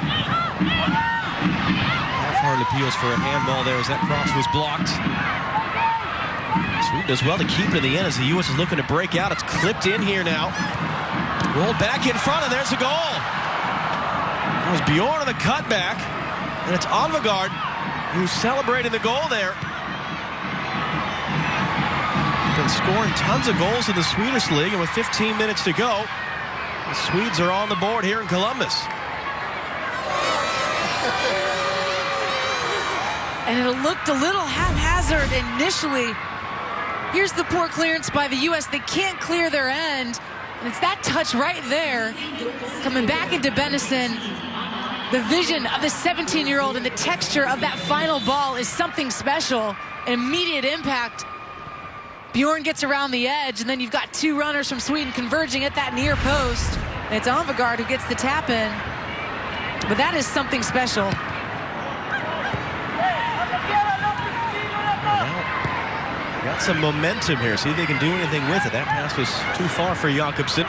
Half-hearted appeals for a handball there as that cross was blocked. Sweden does well to keep it in the end as the U.S. is looking to break out. It's clipped in here now. Rolled back in front, and there's a goal. That was Bjorn on the cutback, and it's Alvegard who's celebrating the goal there. Been scoring tons of goals in the Swedish league, and with 15 minutes to go, the Swedes are on the board here in Columbus. And it looked a little haphazard initially. Here's the poor clearance by the U.S. They can't clear their end. And it's that touch right there. Coming back into Bennison. The vision of the 17-year-old and the texture of that final ball is something special. An immediate impact. Bjorn gets around the edge, and then you've got two runners from Sweden converging at that near post. And it's Alvegard who gets the tap in. But that is something special. Got some momentum here. See if they can do anything with it. That pass was too far for Jakobsen.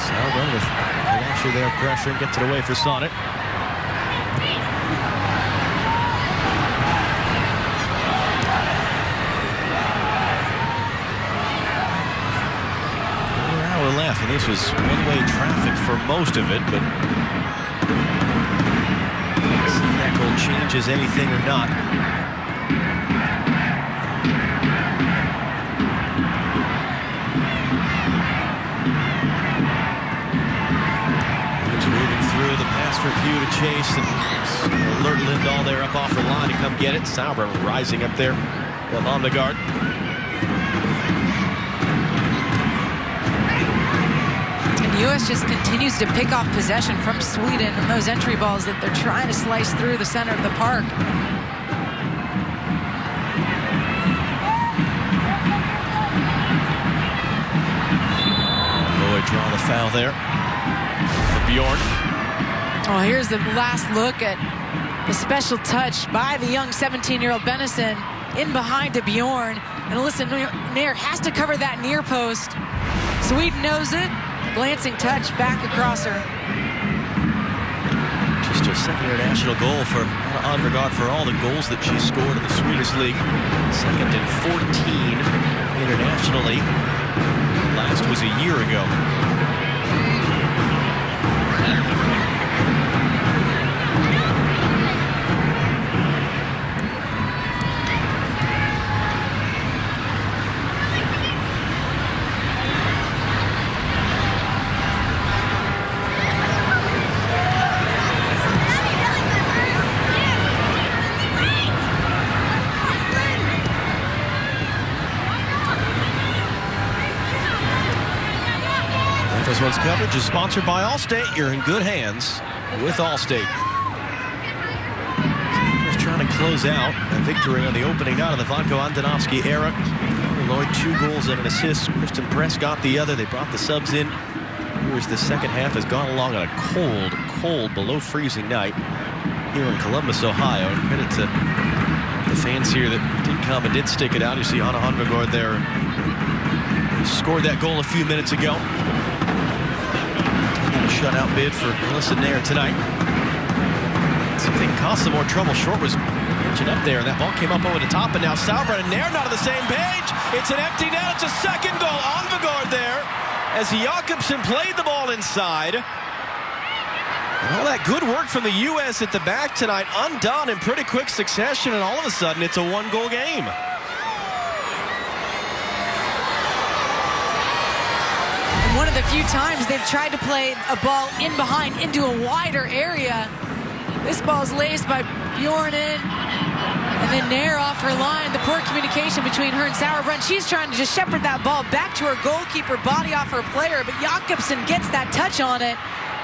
Sauerbrunn with Lasher there, pressure, gets it away for Sonnet. Left, and this was one-way traffic for most of it, but see if that goal changes anything or not. He's moving through the pass for Pugh to chase, and alert Lindahl there up off the line to come get it. Sauber rising up there on Alvegard. U.S. just continues to pick off possession from Sweden and those entry balls that they're trying to slice through the center of the park. Lloyd draw the foul there for Bjorn. Oh, here's the last look at the special touch by the young 17-year-old Bennison in behind to Bjorn. And listen, Nair has to cover that near post. Sweden knows it. Glancing touch back across her. Just her second international goal for Alvegard for all the goals that she scored in the Swedish league. Second in 14 internationally. Last was a year ago. This one's coverage is sponsored by Allstate. You're in good hands with Allstate. Just trying to close out a victory on the opening night of the Vlatko Andonovski era. Lloyd 2 goals and an assist. Kristen Prescott the other. They brought the subs in. Here's the second half has gone along on a cold, below freezing night here in Columbus, Ohio. And credit to the fans here that did come and did stick it out. You see Anna Hanvegård there. Scored that goal a few minutes ago. A shutout bid for Melissa Nair tonight. See if they can cause some more trouble. Short was up there, and that ball came up over the top, and now Sauerbrunn and Nair not on the same page. It's an empty net. It's a second goal. Hanvegård there as Jakobsen played the ball inside. And all that good work from the U.S. at the back tonight undone in pretty quick succession, and all of a sudden it's a 1-goal game. And one of the few times they've tried to play a ball in behind into a wider area. This ball's laced by Bjornen, and then Nair off her line. The poor communication between her and Sauerbrunn. She's trying to just shepherd that ball back to her goalkeeper, body off her player, but Jakobsen gets that touch on it,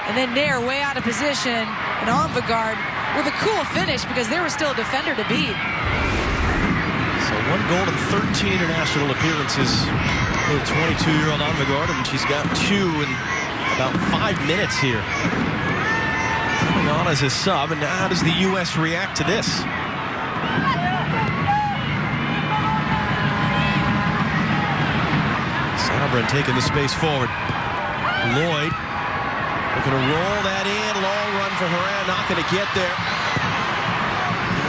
and then Nair way out of position, and Hanvegård with a cool finish because there was still a defender to beat. So 1 goal and 13 international appearances for the 22-year-old Hanvegård, and she's got 2 in about 5 minutes here. Coming on as a sub, and how does the U.S. react to this? Sauerbrunn taking the space forward. Lloyd looking to roll that in. Long run for Horan, not going to get there.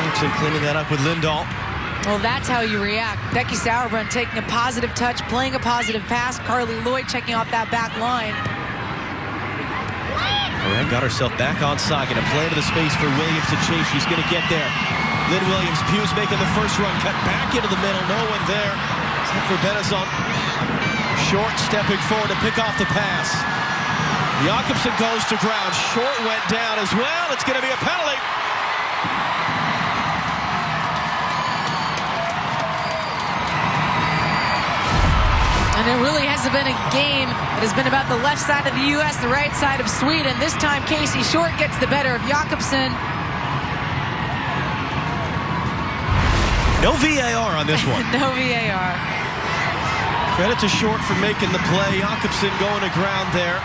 Eriksson cleaning that up with Lindahl. Well, that's how you react. Becky Sauerbrunn taking a positive touch, playing a positive pass. Carly Lloyd checking off that back line. Horan got herself back onside. Going to play to the space for Williams to chase. She's going to get there. Lynn Williams, Hughes making the first run. Cut back into the middle. No one there. Except for Benazon. Short stepping forward to pick off the pass. Jakobsen goes to ground. Short went down as well. It's going to be a penalty. And it really hasn't been a game that has been about the left side of the U.S., the right side of Sweden. This time, Casey Short gets the better of Jakobsen. No VAR on this one. No VAR. Credit to Short for making the play. Jakobsen going to ground there.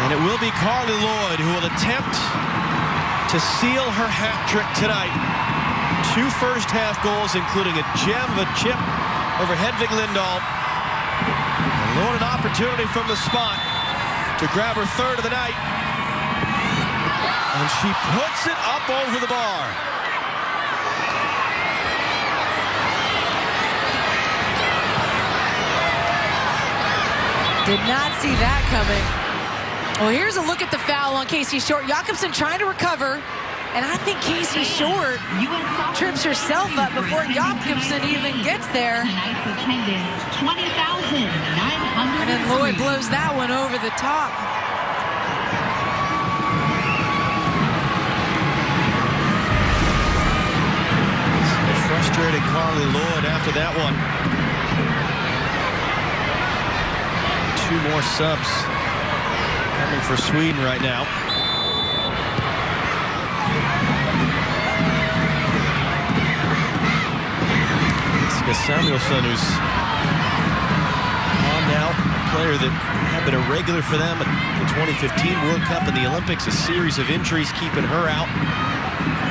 And it will be Carly Lloyd who will attempt to seal her hat trick tonight. 2 first-half goals, including a gem of a chip over Hedvig Lindahl. And Lloyd an opportunity from the spot to grab her 3rd of the night. And she puts it up over the bar. Did not see that coming. Well, here's a look at the foul on Casey Short. Jakobsen trying to recover. And I think Casey Short trips herself up before Jakobsen even gets there. And then Lloyd blows that one over the top. A frustrated Carly Lloyd after that one. 2 more subs coming for Sweden right now. Samuelsson, who's on now, a player that had been a regular for them at the 2015 World Cup and the Olympics. A series of injuries keeping her out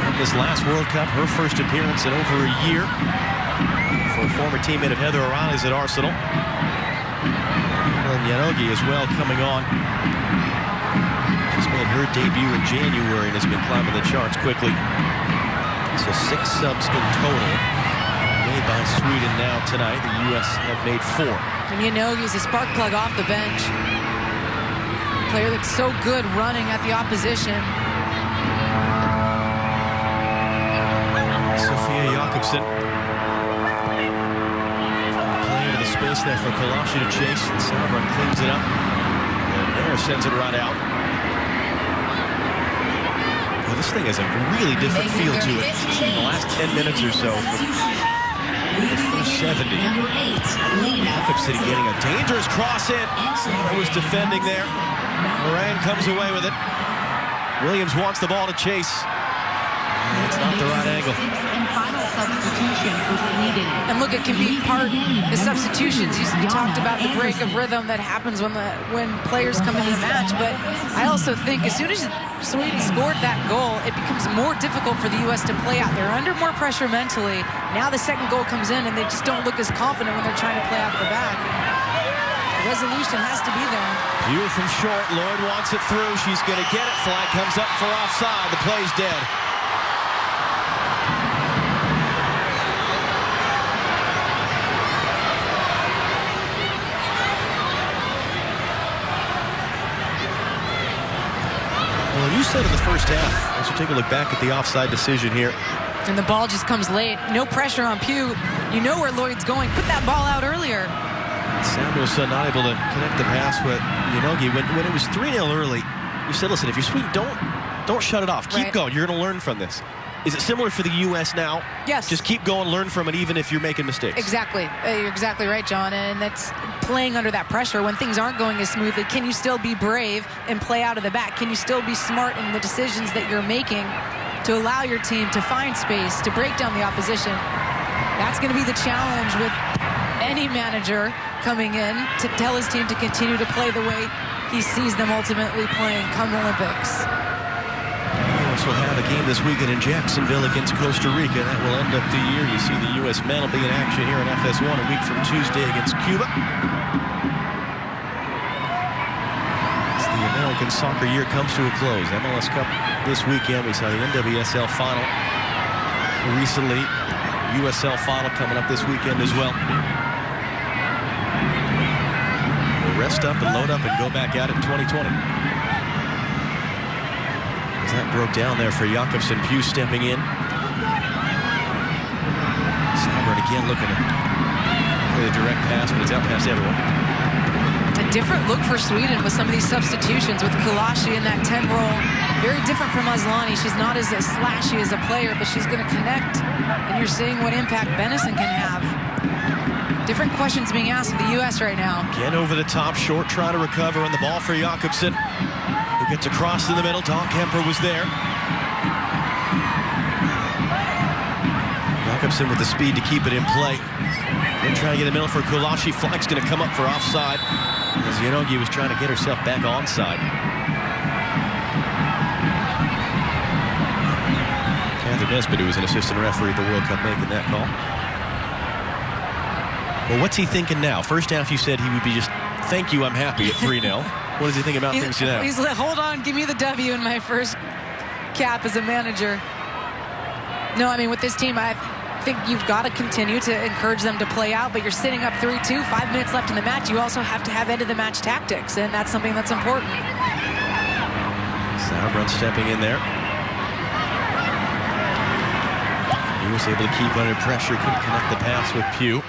from this last World Cup, her first appearance in over a year for a former teammate of Heather O'Reilly's at Arsenal. And Yanogi as well coming on. She's made her debut in January and has been climbing the charts quickly. So 6 subs in total made by Sweden now tonight. The U.S. have made 4. And Yanogi's a spark plug off the bench. Player that's so good running at the opposition. Sofia Jakobsen. Play into the space there for Kalashi to chase. And Sauerbrunn cleans it up. And there sends it right out. Well, this thing has a really different feel to it in the last 10 minutes or so. The first 70. Jakobsen getting a dangerous cross in. Sauer was defending there. Moran comes away with it. Williams wants the ball to chase. And it's not the right angle. And final substitution for Sweden. And look, it can be the substitutions. You talked about the break of rhythm that happens when players come into the match, but I also think as soon as Sweden scored that goal, it becomes more difficult for the U.S. to play out. They're under more pressure mentally. Now the second goal comes in, and they just don't look as confident when they're trying to play out of the back. The resolution has to be there. View from short. Lloyd wants it through. She's going to get it. Flag comes up for offside. The play's dead. Well, you said in the first half, as you take a look back at the offside decision here. And the ball just comes late. No pressure on Pugh. You know where Lloyd's going. Put that ball out earlier. Samuelson not able to connect the pass with Yonogi. When it was 3-0 early, you said, listen, if you're Sweden, don't shut it off. Keep going. You're going to learn from this. Is it similar for the U.S. now? Yes. Just keep going, learn from it, even if you're making mistakes. Exactly. You're exactly right, John. And that's playing under that pressure when things aren't going as smoothly. Can you still be brave and play out of the back? Can you still be smart in the decisions that you're making to allow your team to find space, to break down the opposition? That's going to be the challenge with any manager coming in to tell his team to continue to play the way he sees them ultimately playing come Olympics. We also have a game this weekend in Jacksonville against Costa Rica. That will end up the year. You see the U.S. men will be in action here in FS1 a week from Tuesday against Cuba. As the American soccer year comes to a close. MLS Cup this weekend. We saw the NWSL final recently. USL final coming up this weekend as well. We'll rest up and load up and go back at it in 2020. That broke down there for Jakobsen. Pugh stepping in. Sauber again looking to play a direct pass, but it's out past everyone. A different look for Sweden with some of these substitutions with Kulashi in that 10 role. Very different from Aslani. She's not as slashy as a player, but she's going to connect. And you're seeing what impact Benison can have. Different questions being asked of the U.S. right now. Again over the top, short trying to recover on the ball for Jakobsen. Who gets across in the middle. Dawn Kemper was there. Jakobsen with the speed to keep it in play. Then trying to get in the middle for Kulashi. Flag's going to come up for offside as Yonogi was trying to get herself back onside. Catherine Nesbitt, who was an assistant referee at the World Cup, making that call. Well, what's he thinking now? First half you said he would be just, thank you, I'm happy at 3-0. What does he think about things now? He's like, hold on, give me the W in my first cap as a manager. No, I mean, with this team, I think you've got to continue to encourage them to play out, but you're sitting up 3-2, 5 minutes left in the match. You also have to have end-of-the-match tactics, and that's something that's important. Sauerbrunn stepping in there. He was able to keep under pressure, couldn't connect the pass with Pugh.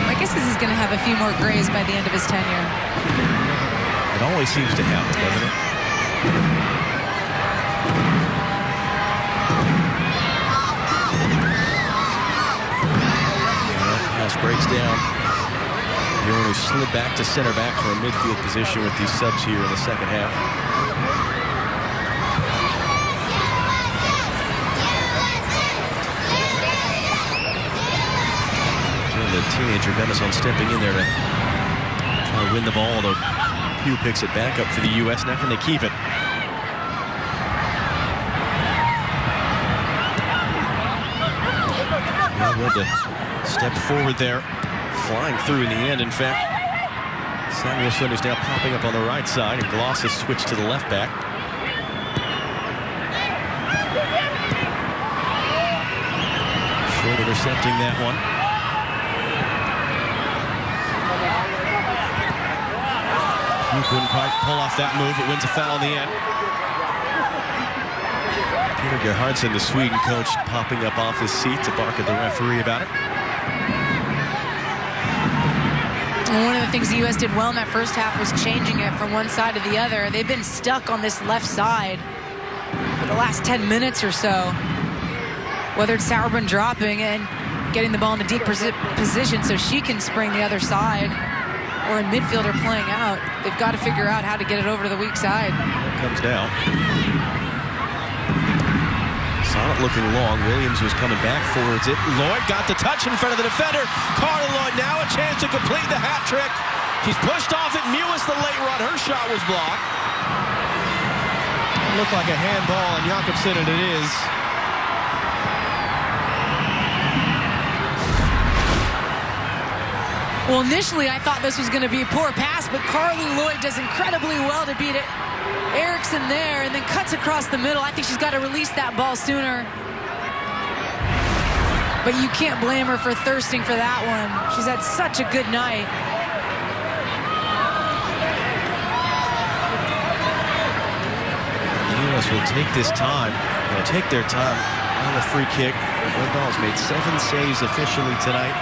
I guess this is going to have a few more grays by the end of his tenure. It always seems to happen, doesn't it? Pass breaks down. Yoru slid back to center back for a midfield position with these subs here in the second half. The teenager Benison stepping in there to try to win the ball, though Pugh picks it back up for the U.S. Now can they keep it? Well, to step forward there, flying through in the end, in fact. Samuelson is now popping up on the right side, and Gloss has switched to the left back. Short intercepting that one. You couldn't quite pull off that move. It wins a foul in the end. Peter Gerhardsson, the Sweden coach, popping up off his seat to bark at the referee about it. And one of the things the U.S. did well in that first half was changing it from one side to the other. They've been stuck on this left side for the last 10 minutes or so. Whether it's Sauerbrunn dropping and getting the ball in a deep position so she can spring the other side. or in midfield are playing out. They've got to figure out how to get it over to the weak side. Comes down. Sonnet looking long. Williams was coming back forwards it. Lloyd got the touch in front of the defender. Carly Lloyd now a chance to complete the hat trick. She's pushed off at Mewis the late run. Her shot was blocked. It looked like a handball, and Jakobsen, and it is. Well, initially I thought this was going to be a poor pass, but Carly Lloyd does incredibly well to beat it. Eriksson there, and then cuts across the middle. I think she's got to release that ball sooner. But you can't blame her for thirsting for that one. She's had such a good night. The U.S. will take this time. They'll take their time on the free kick. Lavelle has made 7 saves officially tonight.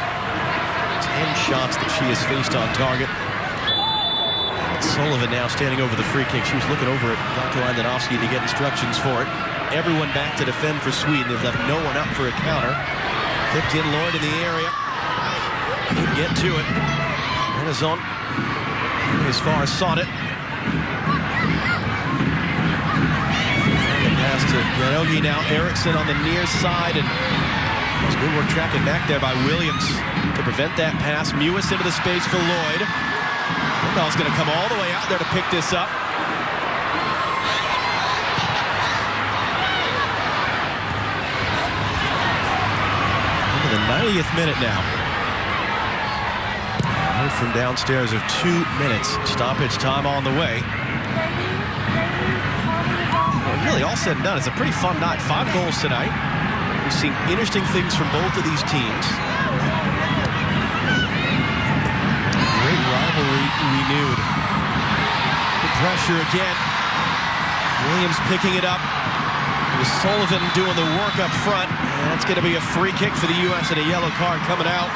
10 shots that she has faced on target. Sullivan now standing over the free kick. She was looking over at Dr. Andonovski to get instructions for it. Everyone back to defend for Sweden. They've left no one up for a counter. Clipped in Lloyd in the area. Couldn't get to it. Renazon as far as Sonnet. Pass to Janogy now. Eriksson on the near side, and it's good work tracking back there by Williams to prevent that pass. Mewis into the space for Lloyd. Bell's going to come all the way out there to pick this up. Into the 90th minute now. Out from downstairs of 2 minutes. Stoppage time on the way. Well, really, all said and done, it's a pretty fun night. 5 goals tonight. We've seen interesting things from both of these teams. Great rivalry renewed. The pressure again. Williams picking it up. With Sullivan doing the work up front. And that's going to be a free kick for the U.S. and a yellow card coming out.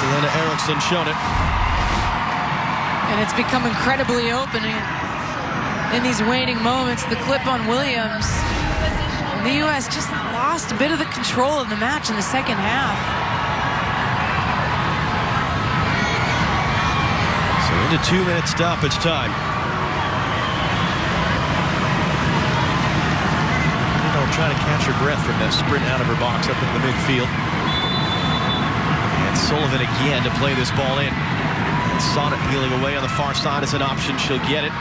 Helena Eriksson shown it. And it's become incredibly open in these waning moments. The clip on Williams. And the U.S. just lost a bit of the control of the match in the second half. So into 2-minute stoppage time. Trying to catch her breath from that sprint out of her box up in the midfield. And Sullivan again to play this ball in. And Sonnet peeling away on the far side as an option. She'll get it.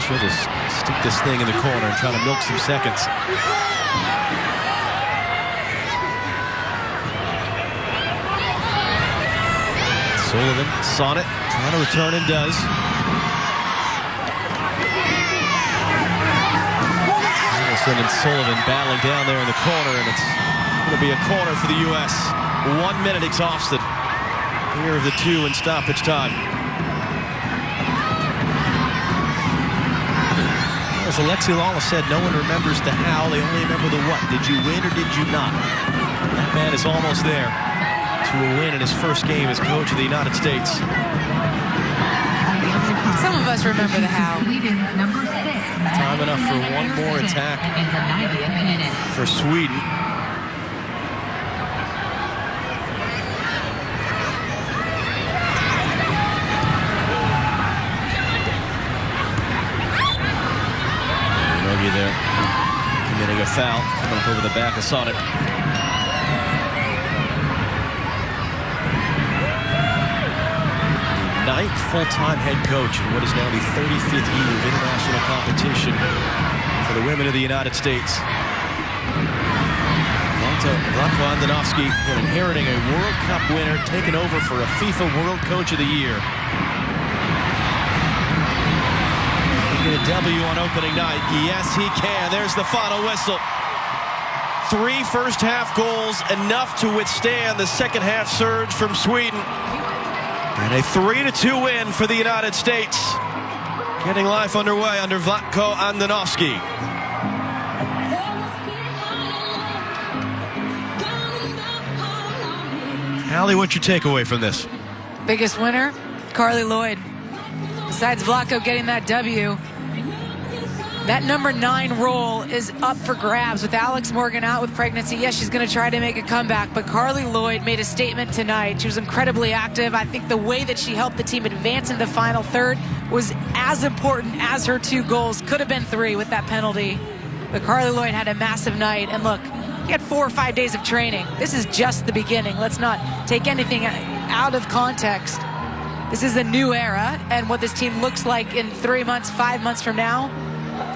She'll just stick this thing in the corner and try to milk some seconds. Sullivan, Sonnet, trying to return and does. And Sullivan battling down there in the corner, and it's going to be a corner for the U.S. 1 minute exhausted. Here of the 2 in stoppage time. As Alexi Lawless said, no one remembers the how, they only remember the what. Did you win or did you not? That man is almost there to a win in his first game as coach of the United States. Some of us remember the how. Time enough for one more attack for Sweden. Janogy there committing a foul, coming up over the back of Sonnet. Ninth full-time head coach in what is now the 35th year of international competition for the women of the United States. Vlatko Andonovski inheriting a World Cup winner, taking over for a FIFA World Coach of the Year. He get a W on opening night. Yes, he can. There's the final whistle. 3 first-half goals, enough to withstand the second-half surge from Sweden. And a 3-2 win for the United States. Getting life underway under Vlatko Andonovski. Allie, what's your takeaway from this? Biggest winner, Carly Lloyd. Besides Vlatko getting that W, That number 9 role is up for grabs with Alex Morgan out with pregnancy. Yes, she's going to try to make a comeback, but Carly Lloyd made a statement tonight. She was incredibly active. I think the way that she helped the team advance in the final third was as important as her 2 goals. Could have been 3 with that penalty. But Carly Lloyd had a massive night. And look, he had 4 or 5 days of training. This is just the beginning. Let's not take anything out of context. This is a new era, and what this team looks like in 3 months, 5 months from now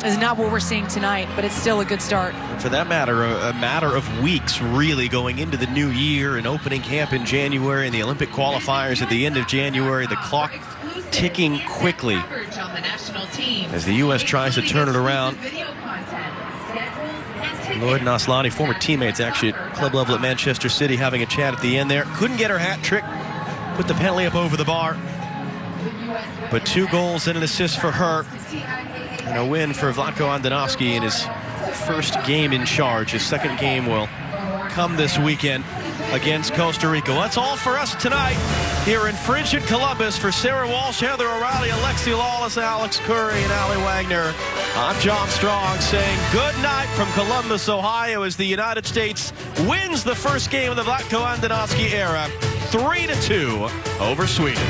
is not what we're seeing tonight, but it's still a good start. For that matter, a matter of weeks really going into the new year, and opening camp in January and the Olympic qualifiers at the end of January, the clock ticking quickly as the U.S. tries to turn it around. Lloyd and Aslani, former teammates actually at club level at Manchester City, having a chat at the end there. Couldn't get her hat trick, put the penalty up over the bar, but 2 goals and an assist for her. And a win for Vlatko Andonovski in his first game in charge. His second game will come this weekend against Costa Rica. Well, that's all for us tonight here in frigid Columbus. For Sarah Walsh, Heather O'Reilly, Alexi Lawless, Alex Curry, and Allie Wagner, I'm John Strong saying good night from Columbus, Ohio, as the United States wins the first game of the Vlatko Andonovski era 3-2 over Sweden.